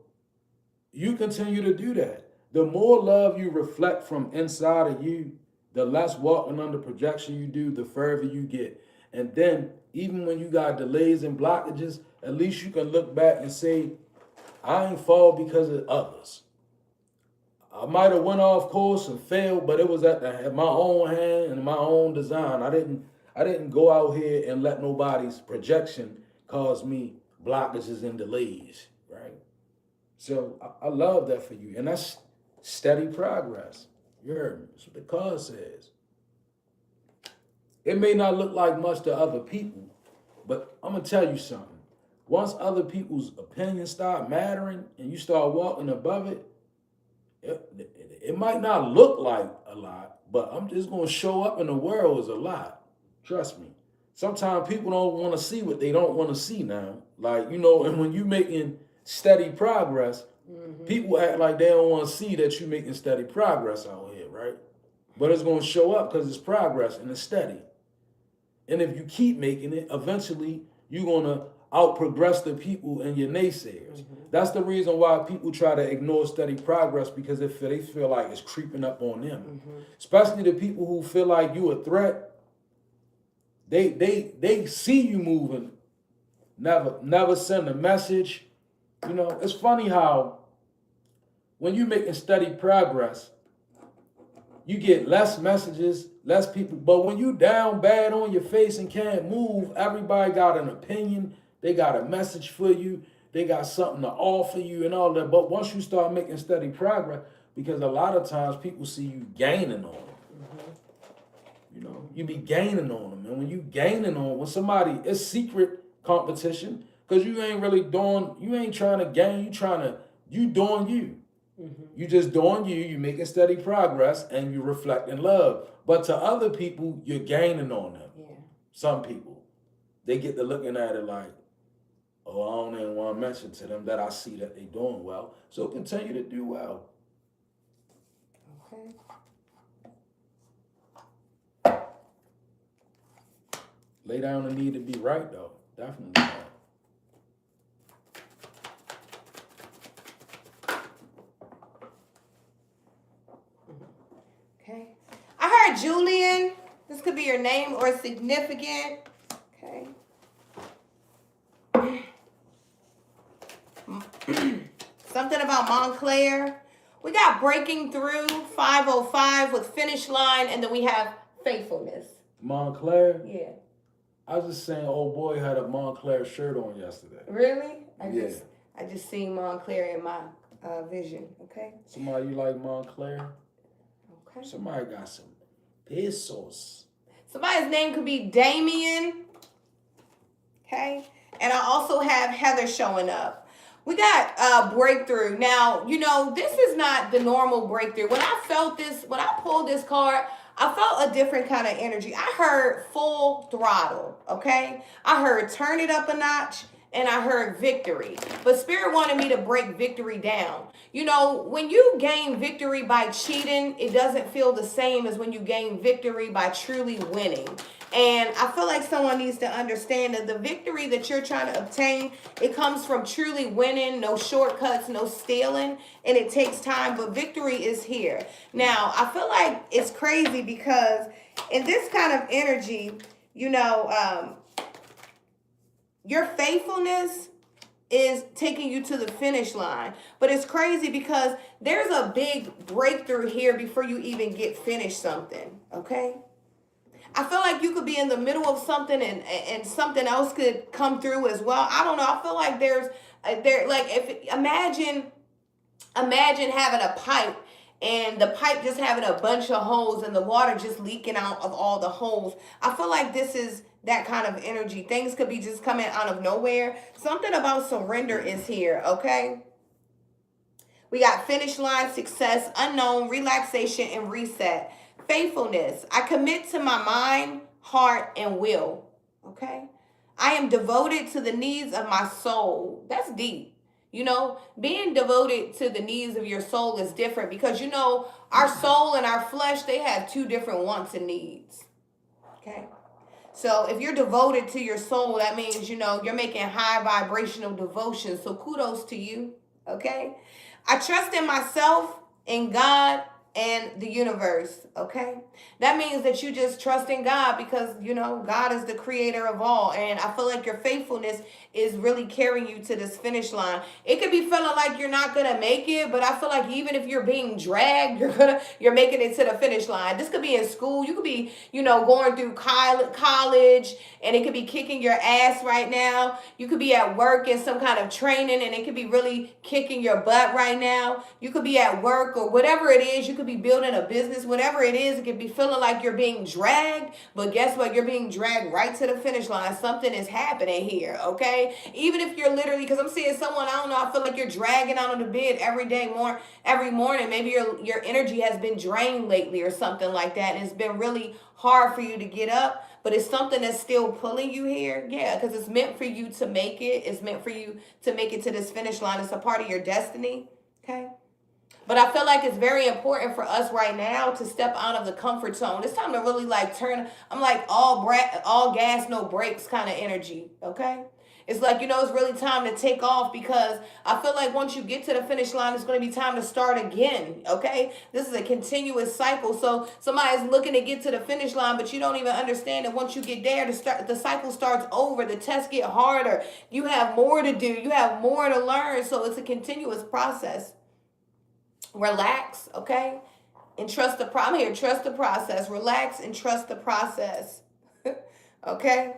you continue to do that. The more love you reflect from inside of you, the less walking under projection you do, the further you get. And then, even when you got delays and blockages, at least you can look back and say, I ain't fall because of others. I might have went off course and failed, but it was at my own hand and my own design. I didn't go out here and let nobody's projection cause me blockages and delays, right? So I love that for you. And that's steady progress. You heard me. That's what the card says. It may not look like much to other people, but I'm going to tell you something. Once other people's opinions start mattering and you start walking above it, it might not look like a lot, but I'm just going to show up in the world as a lot. Trust me. Sometimes people don't want to see what they don't want to see now. Like, and when you making steady progress, people act like they don't want to see that you're making steady progress out here, right? But it's going to show up because it's progress and it's steady. And if you keep making it, eventually you're going to out-progress the people and your naysayers. That's the reason why people try to ignore steady progress because they feel like it's creeping up on them. Especially the people who feel like you a threat. They see you moving, never send a message. It's funny how when you're making steady progress, you get less messages, less people. But when you down bad on your face and can't move, everybody got an opinion. They got a message for you. They got something to offer you and all that. But once you start making steady progress, because a lot of times people see you gaining on them. You be gaining on them. And when you gaining on, when somebody, it's secret competition, because you ain't trying to gain, you doing you. You just doing you making steady progress, and you reflecting love. But to other people, you're gaining on them. Yeah. Some people, they get to looking at it like, oh, I don't even want to mention to them that I see that they doing well. So continue to do well. Okay. Lay down the need to be right, though. Definitely not. Okay. I heard Julian. This could be your name or significant. Okay. Something about Montclair. We got breaking through 505 with finish line, and then we have faithfulness. Montclair. Yeah. I was just saying, old boy had a Montclair shirt on yesterday. Really? Yeah. I just seen Montclair in my vision. Okay. Somebody you like Montclair? Okay. Somebody got some pesos. Somebody's name could be Damien. Okay. And I also have Heather showing up. We got breakthrough. Now, this is not the normal breakthrough. When I pulled this card, I felt a different kind of energy. I heard full throttle, okay? I heard turn it up a notch, and I heard victory. But Spirit wanted me to break victory down. When you gain victory by cheating, it doesn't feel the same as when you gain victory by truly winning. And I feel like someone needs to understand that the victory that you're trying to obtain, it comes from truly winning, no shortcuts, no stealing, and it takes time, but victory is here. Now, I feel like it's crazy because in this kind of energy, your faithfulness is taking you to the finish line. But it's crazy because there's a big breakthrough here before you even get finished something, okay? I feel like you could be in the middle of something and something else could come through as well. I don't know. I feel like imagine having a pipe and the pipe just having a bunch of holes and the water just leaking out of all the holes. I feel like this is that kind of energy. Things could be just coming out of nowhere. Something about surrender is here, okay? We got finish line, success, unknown, relaxation, and reset. Faithfulness. I commit to my mind, heart, and will. Okay? I am devoted to the needs of my soul. That's deep. Being devoted to the needs of your soul is different because, our soul and our flesh, they have two different wants and needs. Okay? So if you're devoted to your soul, that means, you're making high vibrational devotion. So kudos to you. Okay? I trust in myself, in God, and the universe, okay? That means that you just trust in God because, God is the creator of all. And I feel like your faithfulness is really carrying you to this finish line. It could be feeling like you're not going to make it, but I feel like even if you're being dragged, you're making it to the finish line. This could be in school. You could be, going through college and it could be kicking your ass right now. You could be at work in some kind of training and it could be really kicking your butt right now. You could be at work or whatever it is. You could be building a business, whatever it is. It could be feeling like you're being dragged, but guess what? You're being dragged right to the finish line. Something is happening here, okay? Even if you're literally, because I'm seeing someone, I don't know, I feel like you're dragging out of the bed every morning. Maybe your energy has been drained lately or something like that, and it's been really hard for you to get up, but it's something that's still pulling you here. Yeah, because it's meant for you to make it. It's meant for you to make it to this finish line. It's a part of your destiny, okay? But I feel like it's very important for us right now to step out of the comfort zone. It's time to really turn. I'm like all gas, no brakes kind of energy. Okay. It's like, it's really time to take off because I feel like once you get to the finish line, it's going to be time to start again. Okay. This is a continuous cycle. So somebody's looking to get to the finish line, but you don't even understand that once you get there, the cycle starts over. The tests get harder. You have more to do. You have more to learn. So it's a continuous process. Relax, okay? And trust the process. I'm here, trust the process. Relax and trust the process. Okay?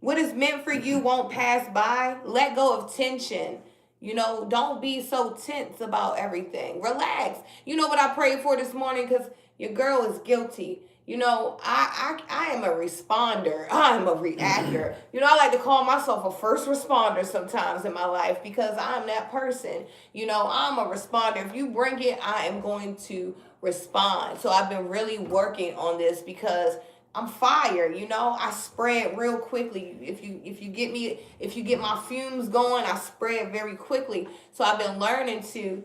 What is meant for you won't pass by. Let go of tension. Don't be so tense about everything. Relax. You know what I prayed for this morning? Because your girl is guilty. I am a responder. I'm a reactor. I like to call myself a first responder sometimes in my life because I'm that person. I'm a responder. If you bring it, I am going to respond. So I've been really working on this because I'm fire, I spread real quickly. If you get my fumes going, I spread very quickly. So I've been learning to,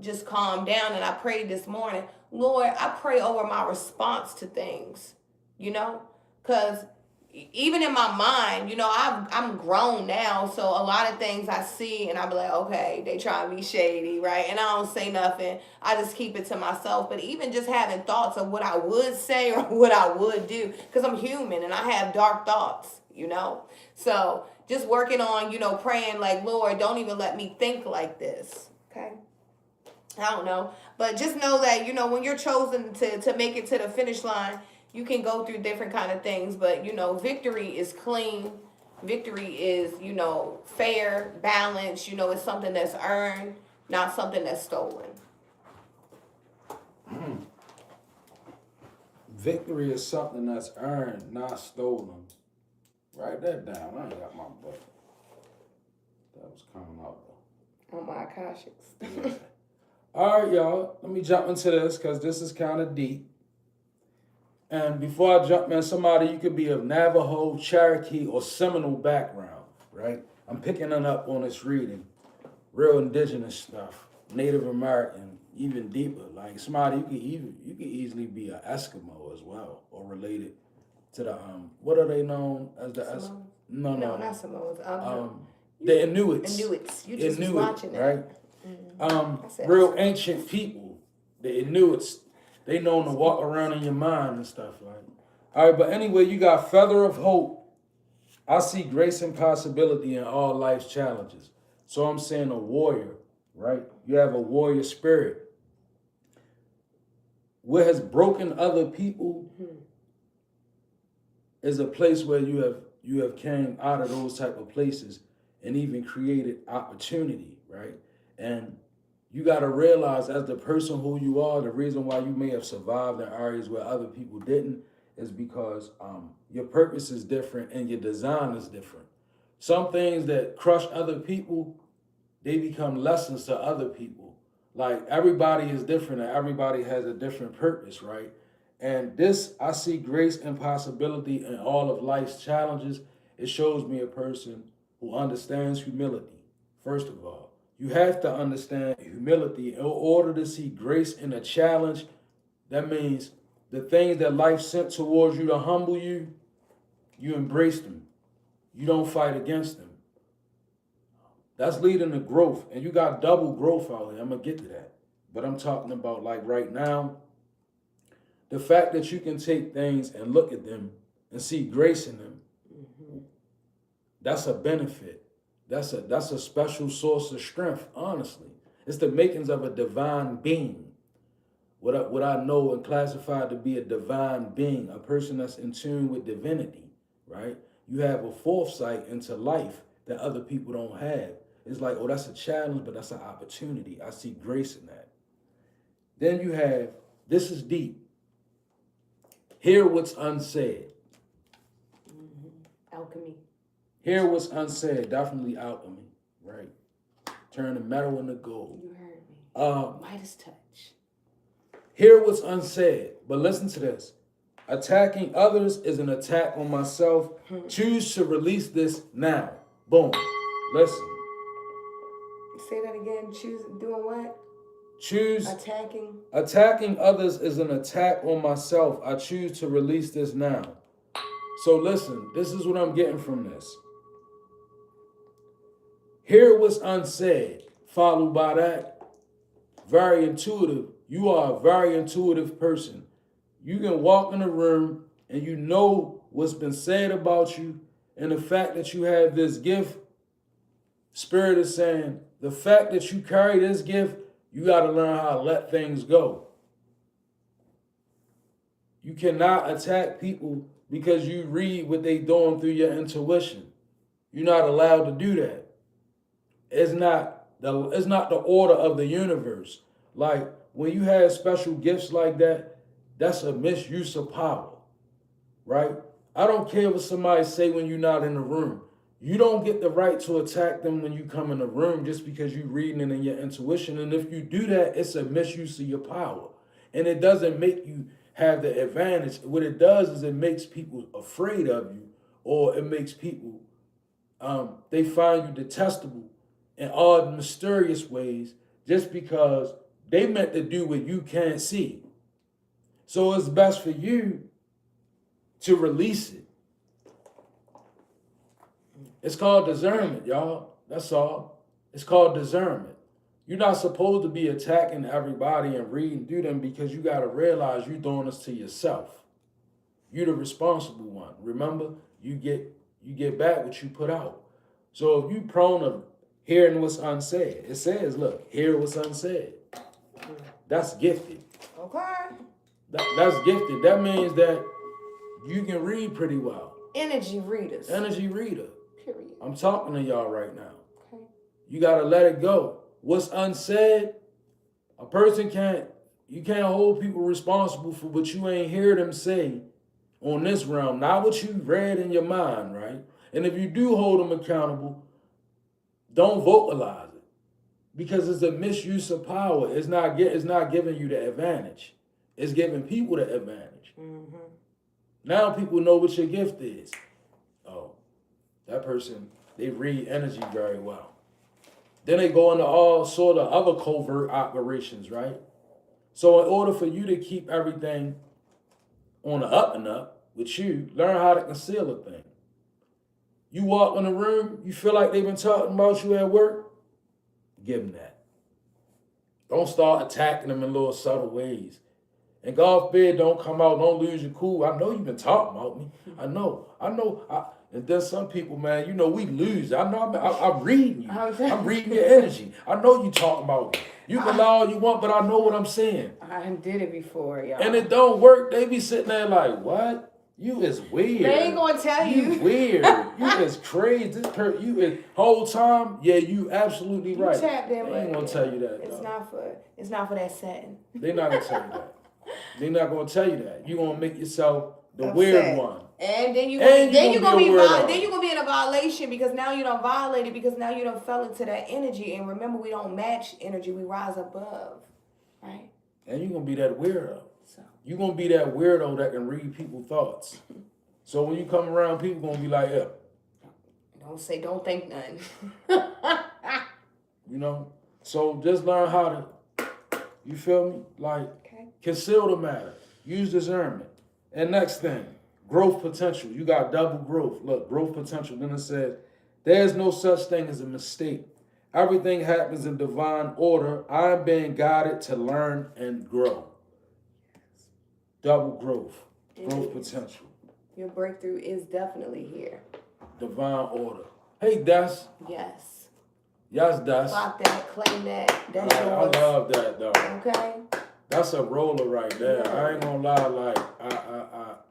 just calm down. And I prayed this morning, Lord, I pray over my response to things, because even in my mind, I'm grown now. So a lot of things I see and I be like, okay, they try to be shady, right? And I don't say nothing. I just keep it to myself. But even just having thoughts of what I would say or what I would do, because I'm human and I have dark thoughts, So just working on, praying like, Lord, don't even let me think like this. Okay. I don't know. But just know that, when you're chosen to make it to the finish line, you can go through different kind of things. But, victory is clean. Victory is, fair, balanced. It's something that's earned, not something that's stolen. Victory is something that's earned, not stolen. Write that down. I ain't got my book. That was coming out though. Oh my gosh. Yeah. All right, y'all. Let me jump into this because this is kind of deep. And before I jump in, somebody, you could be of Navajo, Cherokee, or Seminole background, right? I'm picking it up on this reading. Real indigenous stuff, Native American, even deeper. Like somebody, you could easily be an Eskimo as well, or related to the what are they known as the Samoans? No, not Samoans. the Inuits. Inuits. You just was watching that. Right? Real ancient people, the Inuits, they known to walk around in your mind and stuff, like. All right, but anyway, you got Feather of Hope. I see grace and possibility in all life's challenges. So I'm saying a warrior, right? You have a warrior spirit. What has broken other people is a place where you have came out of those type of places and even created opportunity, right? And you got to realize as the person who you are, the reason why you may have survived in areas where other people didn't is because your purpose is different and your design is different. Some things that crush other people, they become lessons to other people. Like everybody is different and everybody has a different purpose, right? And this, I see grace and possibility in all of life's challenges. It shows me a person who understands humility, first of all. You have to understand humility in order to see grace in a challenge. That means the things that life sent towards you to humble you, you embrace them. You don't fight against them. That's leading to growth. And you got double growth out here. I'm going to get to that. But I'm talking about like right now, the fact that you can take things and look at them and see grace in them, that's a benefit. That's a special source of strength, honestly. It's the makings of a divine being. What I know and classify to be a divine being, a person that's in tune with divinity, right? You have a foresight into life that other people don't have. It's like, oh, that's a challenge, but that's an opportunity. I see grace in that. Then you have, this is deep. Hear what's unsaid. Alchemy. Hear what's unsaid. Definitely alchemy, right? Turn the metal into gold. You heard me. Midas touch. Hear what's unsaid, but listen to this. Attacking others is an attack on myself. Choose to release this now. Boom. Listen. Say that again. Choose doing what? Choose. Attacking. Attacking others is an attack on myself. I choose to release this now. So listen, this is what I'm getting from this. Hear what's unsaid, followed by that. Very intuitive. You are a very intuitive person. You can walk in a room and you know what's been said about you, and the fact that you have this gift, Spirit is saying, the fact that you carry this gift, you got to learn how to let things go. You cannot attack people because you read what they doing through your intuition. You're not allowed to do that. It's not the order of the universe. Like when you have special gifts like that, that's a misuse of power, right? I don't care what somebody say when you're not in the room. You don't get the right to attack them when you come in the room just because you're reading it in your intuition. And if you do that, it's a misuse of your power. And it doesn't make you have the advantage. What it does is it makes people afraid of you, or it makes people, they find you detestable in odd, mysterious ways just because they meant to do what you can't see. So it's best for you to release it. It's called discernment, y'all. That's all. It's called discernment. You're not supposed to be attacking everybody and reading through them because you got to realize you're doing this to yourself. You're the responsible one. Remember, you get back what you put out. So if you prone to hearing what's unsaid. It says, look, hear what's unsaid. That's gifted. Okay. That's gifted. That means that you can read pretty well. Energy readers. Energy reader. Period. I'm talking to y'all right now. Okay. You gotta let it go. What's unsaid, a person you can't hold people responsible for what you ain't hear them say on this realm, not what you read in your mind, right? And if you do hold them accountable, don't vocalize it because it's a misuse of power. It's not giving you the advantage. It's giving people the advantage. Mm-hmm. Now people know what your gift is. Oh, that person, they read energy very well. Then they go into all sort of other covert operations, right? So in order for you to keep everything on the up and up with you, learn how to conceal a thing. You walk in the room, you feel like they've been talking about you at work, give them that. Don't start attacking them in little subtle ways. And God forbid, don't come out, don't lose your cool. I know you've been talking about me. I know. And then some people, man, we lose. I know I'm reading you. I'm reading your energy. I know you talking about me. You can lie all you want, but I know what I'm saying. I did it before, y'all. And it don't work. They be sitting there like, what? You is weird. They ain't gonna tell you. You weird. You is crazy. You is whole time. Yeah, you absolutely right. They ain't gonna tell you that. It's not for that setting. They not gonna tell you that. They not gonna tell you that. You gonna make yourself the upset. Weird one. And then you're gonna be in a violation because now you done violated because now you done fell into that energy. And remember, we don't match energy. We rise above, right? And you're gonna be that weirdo. So you're gonna be that weirdo that can read people's thoughts. So when you come around, people gonna be like, yeah. Don't think nothing. So just learn how to, you feel me? Like, conceal the matter. Use discernment. And next thing, growth potential. You got double growth. Look, growth potential. Then it says, there's no such thing as a mistake. Everything happens in divine order. I'm being guided to learn and grow. Double growth. Growth potential. Your breakthrough is definitely here. Divine order. Hey, Des. Yes. Yes, Des. Clock that, claim that. That's yours. I love that, though. Okay. That's a roller right there. Yeah. I ain't gonna lie, like,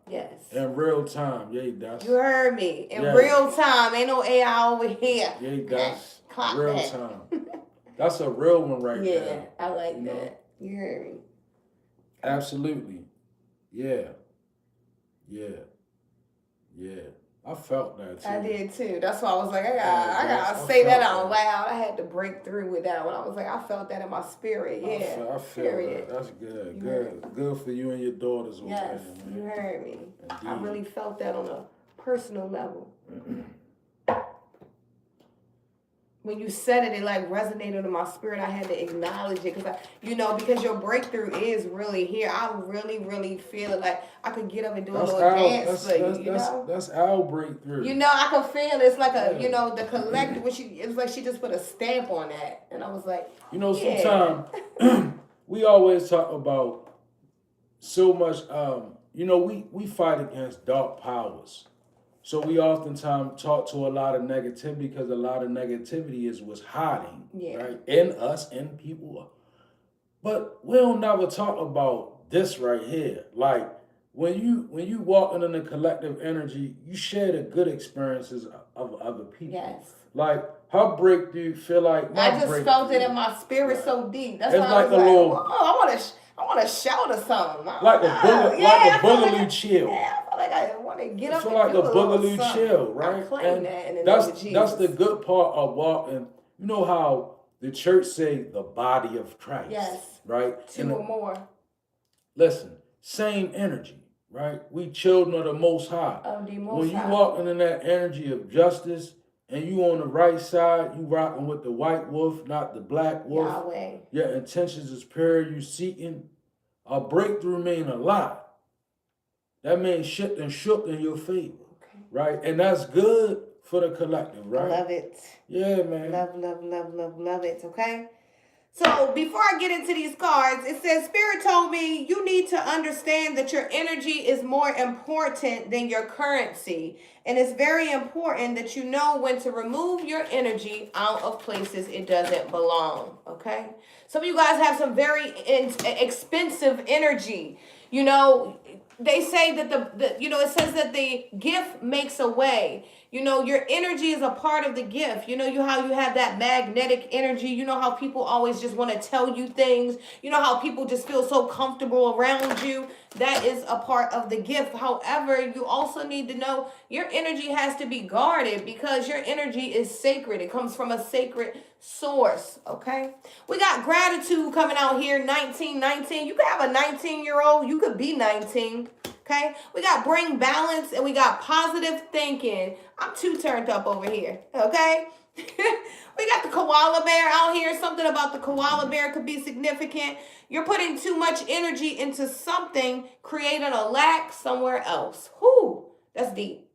yes. In real time, yay, that's. You heard me. In real time. Ain't no AI over here. Yay, that's Clock real that. time. That's a real one right there. Yeah, I like that. You heard me. Absolutely. Yeah. I felt that too. I did too. That's why I was like, I gotta say that out loud. I had to break through with that one. I was like, I felt that in my spirit. Yeah. I feel that. That's good. Good for you and your daughters. Yes, you heard me. Indeed. I really felt that on a personal level. When you said it, it like resonated in my spirit. I had to acknowledge it because your breakthrough is really here. I really, really feel it. Like I could get up and do a little dance for you. That's our breakthrough. I could feel it. It's like the collective. It's like she just put a stamp on that, and I was like, sometimes we always talk about so much. We fight against dark powers. So we oftentimes talk to a lot of negativity because a lot of negativity is what's hiding, right, in us, in people. But we don't never talk about this right here. Like when you walking in the collective energy, you share the good experiences of other people. Yes. Like her breakthrough feel like my breakthrough. I just felt it in my spirit so deep. That's it's why like I was a little. I want to shout or something. Like a boogaloo chill. Yeah, I feel like I want to get up and like do a boogaloo chill, right? I claim that in the that's name of Jesus. That's the good part of walking. You know how the church say the body of Christ. Yes. Right? Two or more. Listen, same energy, right? We children of the Most High. Of the Most High. When you walking in that energy of justice and you on the right side, you rocking with the white wolf, not the black wolf. Yahweh. Your intentions is pure. You seeking a breakthrough mean a lot. That means shit and shook in your favor, right? And that's good for the collective, right? Love it. Yeah, man. Love it, okay? So before I get into these cards, it says Spirit told me you need to understand that your energy is more important than your currency. And it's very important that you know when to remove your energy out of places it doesn't belong. Okay? Some of you guys have some very expensive energy. You know, they say that it says that the gift makes a way. You know, your energy is a part of the gift. You know, how you have that magnetic energy. You know how people always just want to tell you things. You know how people just feel so comfortable around you. That is a part of the gift. However, you also need to know your energy has to be guarded because your energy is sacred. It comes from a sacred source. Okay. We got gratitude coming out here. 1919. You could have a 19-year-old. You could be 19. Okay, we got bring balance and we got positive thinking. I'm too turned up over here. Okay, we got the koala bear out here. Something about the koala bear could be significant. You're putting too much energy into something, creating a lack somewhere else. Whoo, that's deep.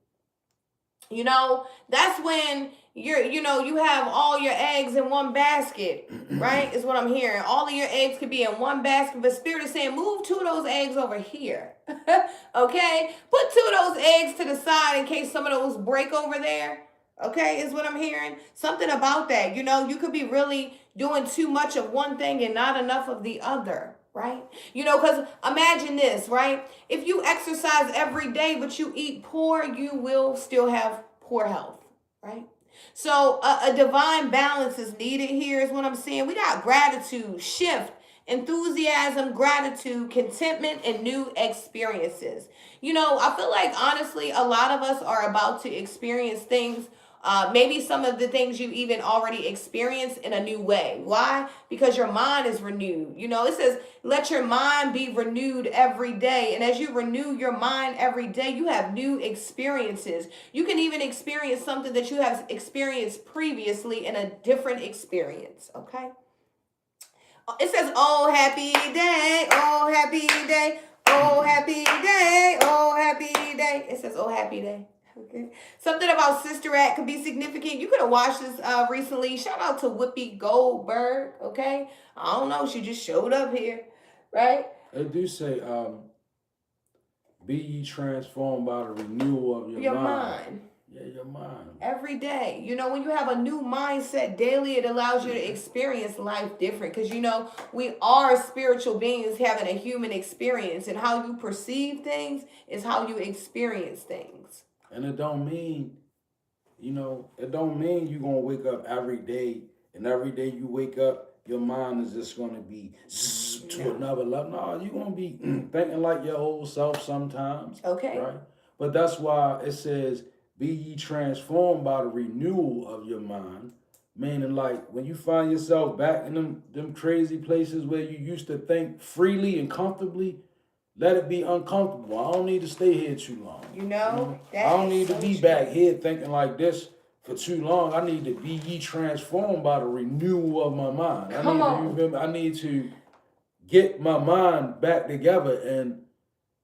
You know, that's when you have all your eggs in one basket, right? Is what I'm hearing. All of your eggs could be in one basket, but Spirit is saying, move two of those eggs over here. Okay? Put two of those eggs to the side in case some of those break over there. Okay, is what I'm hearing. Something about that. You know, you could be really doing too much of one thing and not enough of the other, right? You know, because imagine this, right? If you exercise every day but you eat poor, you will still have poor health, right? So a divine balance is needed here, is what I'm saying. We got gratitude, shift, enthusiasm, gratitude, contentment, and new experiences. You know, I feel like honestly, a lot of us are about to experience things, maybe some of the things you even already experienced in a new way. Why? Because your mind is renewed. You know, it says, let your mind be renewed every day. And as you renew your mind every day, you have new experiences. You can even experience something that you have experienced previously in a different experience. Okay? It says, oh, happy day, oh, happy day, oh, happy day, oh, happy day. It says, oh, happy day. Okay. Something about Sister Act could be significant. You could have watched this recently. Shout out to Whoopi Goldberg. Okay. I don't know. She just showed up here. Right? They do say, be ye transformed by the renewal of your mind. Mind. Yeah, your mind. Every day. You know, when you have a new mindset daily, it allows you to experience life different. Because, you know, we are spiritual beings having a human experience. And how you perceive things is how you experience things. And it don't mean, it don't mean you're going to wake up every day. And every day you wake up, your mind is just going to be to another level. No, you're going to be thinking like your old self sometimes. Okay. Right? But that's why it says, be ye transformed by the renewal of your mind. Meaning, like, when you find yourself back in them crazy places where you used to think freely and comfortably, let it be uncomfortable. I don't need to stay here too long. You know? I don't need to be back here thinking like this for too long. I need to be ye transformed by the renewal of my mind. I need to get my mind back together,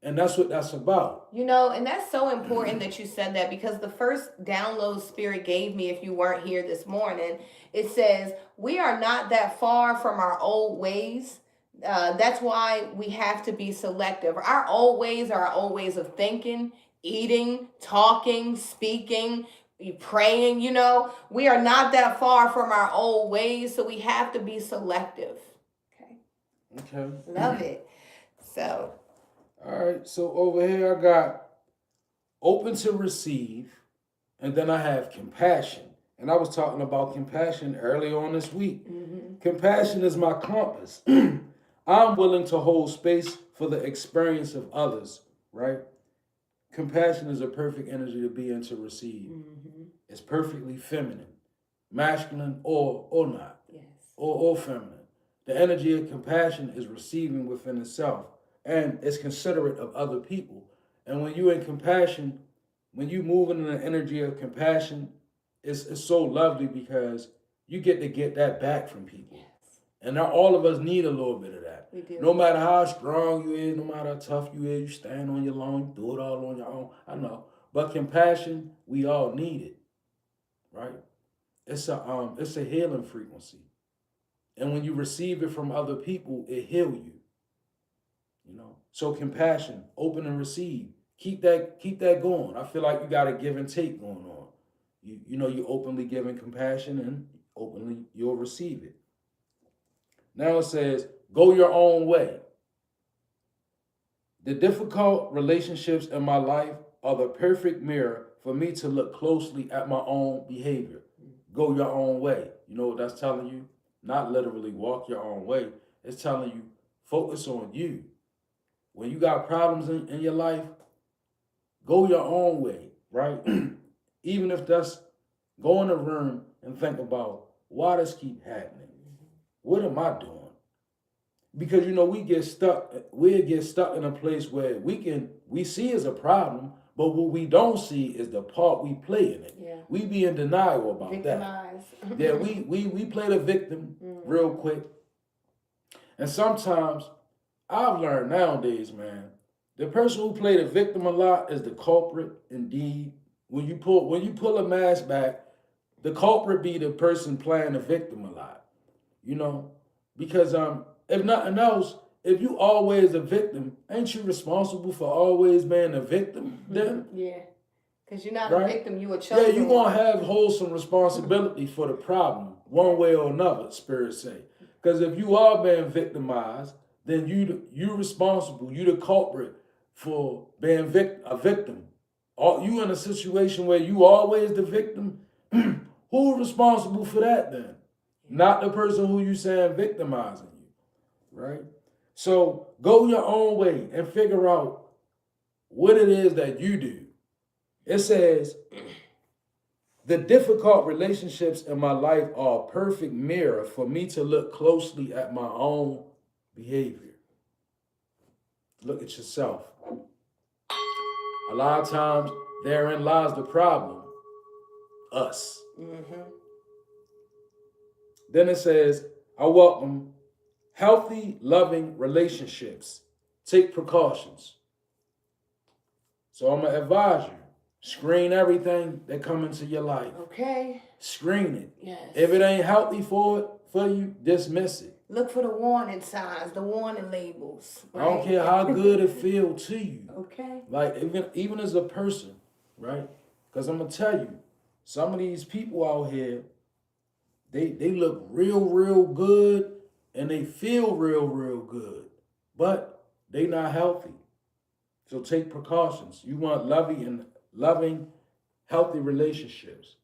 and that's what that's about. You know, and that's so important that you said that, because the first download Spirit gave me, if you weren't here this morning, it says, we are not that far from our old ways. That's why we have to be selective. Our old ways are our old ways of thinking, eating, talking, speaking, praying. You know, we are not that far from our old ways, so we have to be selective. Okay. Love it. So. All right. So over here I got open to receive, and then I have compassion. And I was talking about compassion earlier on this week. Mm-hmm. Compassion is my compass. I'm willing to hold space for the experience of others, right? Compassion is a perfect energy to be in to receive. Mm-hmm. It's perfectly feminine, masculine or not, yes, or feminine. The energy of compassion is receiving within itself, and it's considerate of other people. And when you're in compassion, when you move in the energy of compassion, it's so lovely because you get that back from people. Yes. And now all of us need a little bit of that. We do. No matter how strong you is, no matter how tough you is, you stand on your own, you do it all on your own. I know. But compassion, we all need it. Right? It's a healing frequency. And when you receive it from other people, it heal you. So compassion, open and receive. Keep that going. I feel like you got a give and take going on. You openly giving compassion and openly you'll receive it. Now it says, go your own way. The difficult relationships in my life are the perfect mirror for me to look closely at my own behavior. Go your own way. You know what that's telling you? Not literally walk your own way. It's telling you focus on you. When you got problems in your life, go your own way, right? Even if that's go in the room and think about why this keep happening. What am I doing? Because we get stuck in a place where we see as a problem, but what we don't see is the part we play in it. Yeah. We be in denial about Victimize. that. Yeah, we play the victim real quick. And sometimes I've learned nowadays, man, the person who play the victim a lot is the culprit indeed. When you pull a mask back, the culprit be the person playing the victim a lot. Because if nothing else, if you always a victim, ain't you responsible for always being a victim then? Yeah. Because you're not a victim, you a chosen Yeah, you're going to have wholesome responsibility for the problem, one way or another, Spirit say. Because if you are being victimized, then you responsible, you the culprit for being a victim. You in a situation where you always the victim, who's responsible for that then? Not the person who you saying victimizing you, right? So go your own way and figure out what it is that you do. It says, the difficult relationships in my life are a perfect mirror for me to look closely at my own behavior. Look at yourself. A lot of times, therein lies the problem. Us. Mm-hmm. Then it says, I welcome healthy, loving relationships. Take precautions. So I'm going to advise you. Screen everything that come into your life. Okay. Screen it. Yes. If it ain't healthy for you, dismiss it. Look for the warning signs, the warning labels. Right? I don't care how good it feels to you. Okay. Like even as a person, right? Because I'm gonna tell you, some of these people out here, they look real good and they feel real good, but they not healthy. So take precautions. You want loving, healthy relationships.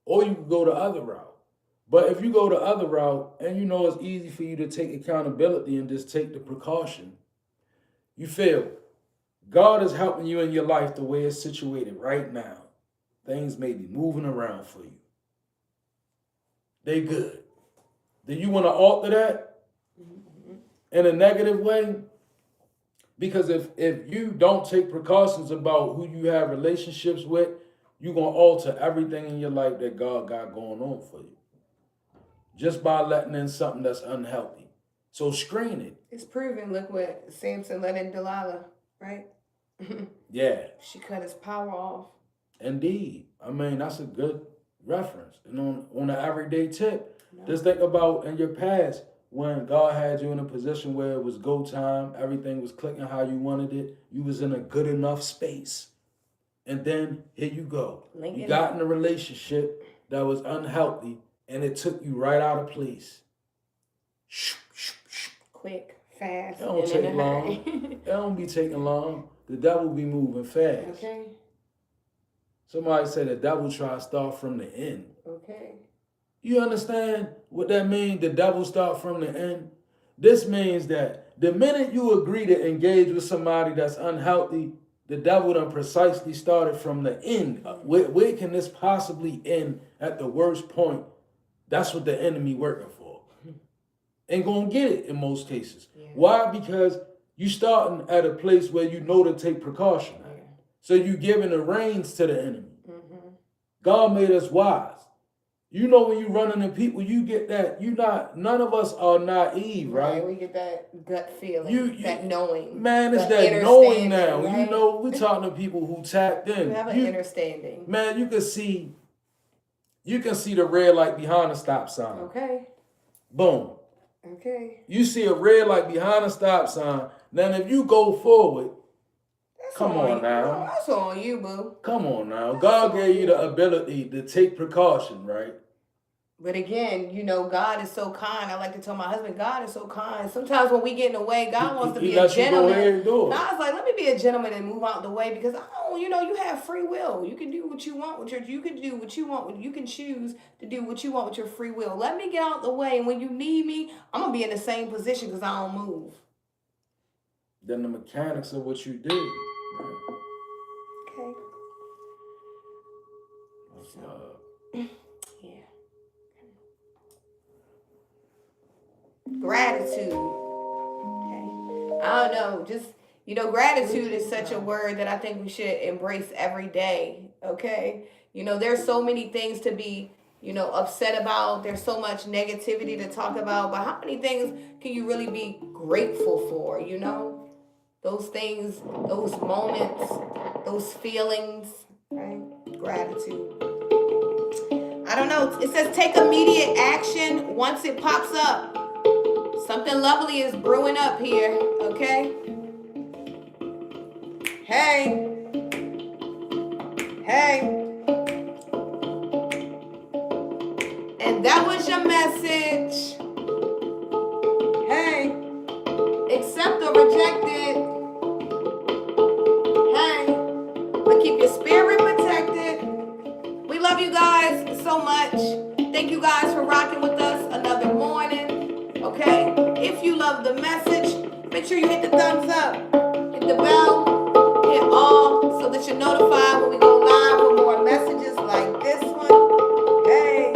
Or you can go the other route. But if you go the other route and it's easy for you to take accountability and just take the precaution, you feel God is helping you in your life the way it's situated right now. Things may be moving around for you. They good. Then you want to alter that in a negative way? Because if you don't take precautions about who you have relationships with, you're going to alter everything in your life that God got going on for you. Just by letting in something that's unhealthy. So screen it. It's proven. Look what Samson let in Delilah, right? Yeah. She cut his power off. Indeed. I mean, that's a good reference. And on an everyday tip, just think about in your past when God had you in a position where it was go time, everything was clicking how you wanted it, you was in a good enough space. And then here you go. You got in a relationship that was unhealthy and it took you right out of place. Quick, fast. It don't take long. It don't be taking long. The devil be moving fast. Okay. Somebody said the devil try to start from the end. Okay. You understand what that means? The devil start from the end. This means that the minute you agree to engage with somebody that's unhealthy, the devil done precisely started from the end. Where can this possibly end at the worst point? That's what the enemy working for. Ain't gonna get it in most cases. Yeah. Why? Because you starting at a place where you know to take precaution. Yeah. So you giving the reins to the enemy. Mm-hmm. God made us wise. When you run into people, you get that. None of us are naive, right? We get that gut feeling, that knowing. Man, it's that knowing now. Right? We're talking to people who tapped in. You have an understanding. Man, you can see the red light behind the stop sign. Okay. Boom. Okay. You see a red light behind a stop sign. Now, if you go forward, come on now. That's on you, boo. Come on now. God gave you the ability to take precaution, right? But again, God is so kind. I like to tell my husband, God is so kind. Sometimes when we get in the way, God wants to be a gentleman. Go ahead and do it. God's like, let me be a gentleman and move out the way because you have free will. You can do what you want with you can do what you want. You can choose to do what you want with your free will. Let me get out the way, and when you need me, I'm gonna be in the same position because I don't move. Then the mechanics of what you do. Right? Okay. Yeah. Gratitude. Okay. I don't know. Just, gratitude is such a word that I think we should embrace every day. Okay. There's so many things to be, upset about. There's so much negativity to talk about. But how many things can you really be grateful for? Those things, those moments, those feelings, right? Gratitude. I don't know. It says take immediate action once it pops up. Something lovely is brewing up here, okay? Hey. And that was your message. Hey. Accept or reject it. Hey. But keep your spirit protected. We love you guys so much. Thank you guys for rocking with us another morning. Okay? If you love the message, make sure you hit the thumbs up, hit the bell, hit all so that you're notified when we go live with more messages like this one. Hey.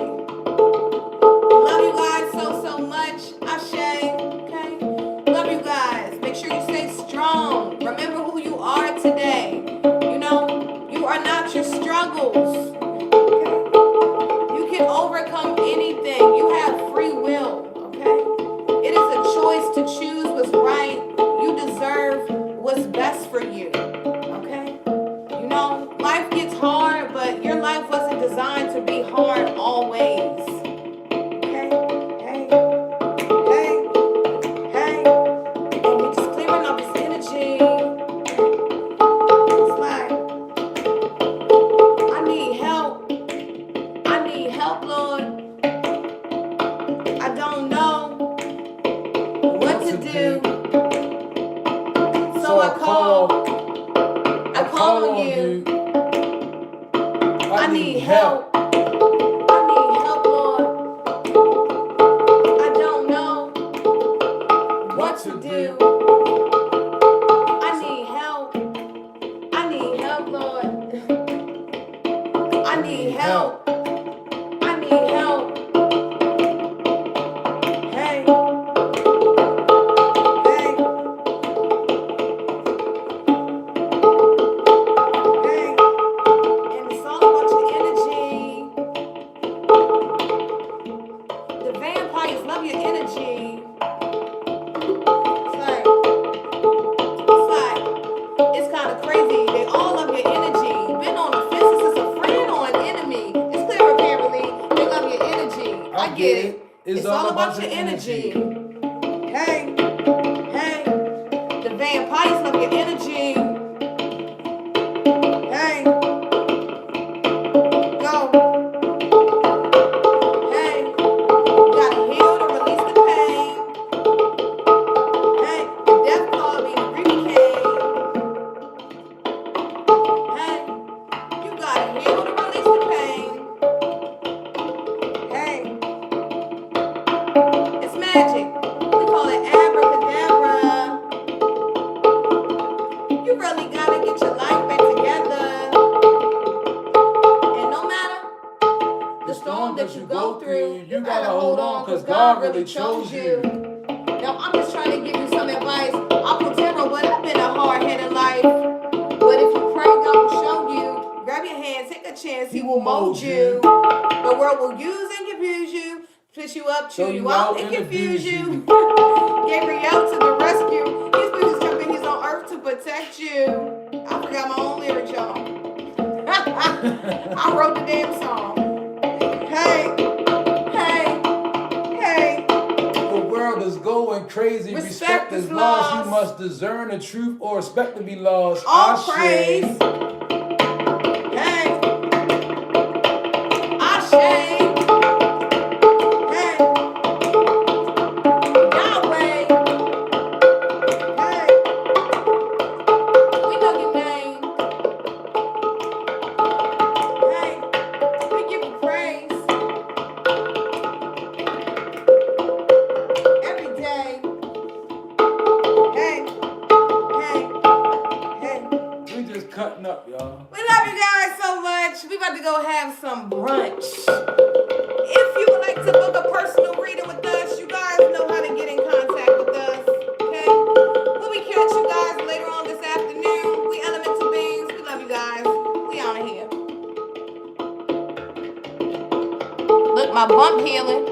Love you guys so much. Ashe. Okay? Love you guys. Make sure you stay strong. Remember who you are today. You are not your struggles. You can overcome anything. You have free will, okay? It is a choice to choose what's right. You deserve what's best for you, okay? Life gets hard, but your life wasn't designed to be hard always. Okay? Hey. And we're just clearing up this energy. It's like, I need help. Lord. I don't know what to do. So I call on you. I need help. Lord. I don't know what to do. I need help. Lord. I need help. It's all about your energy. Hey. The vampires love your energy. Hey. Go. Hey. You gotta heal to release the pain. Hey. The death called me, the grief came. Hey. You gotta heal to release the pain. Hey. It's magic. We call it abracadabra. You really gotta get your life back together. And no matter the storm that you go through, you gotta hold on because God really chose you. Now I'm just trying to give you some advice. I'm Terror, but I've been a hard-headed life. But if you pray, God will show you. Grab your hands, take a chance, He will mold you. The world will use and confuse you. Twist you up, chew you out, and confuse you. Gabriel to the rescue. He's been just jumping, he's on earth to protect you. I forgot my own lyrics, y'all. I wrote the damn song. Hey. crazy. Respect is lost. You must discern the truth or expect to be lost. All praise. Hey. Ashe. Hey. Yahweh. Hey. We know your name. Hey. We give you praise. Every day. Hey. Hey. Hey. We just cutting up, y'all. We love you guys so much. We about to go have some brunch. If you would like to book a personal reading with us, you guys know how to get in contact with us. Okay? When we catch you guys later on this afternoon, we elemental beings. We love you guys. We out of here. Look, my bump healing.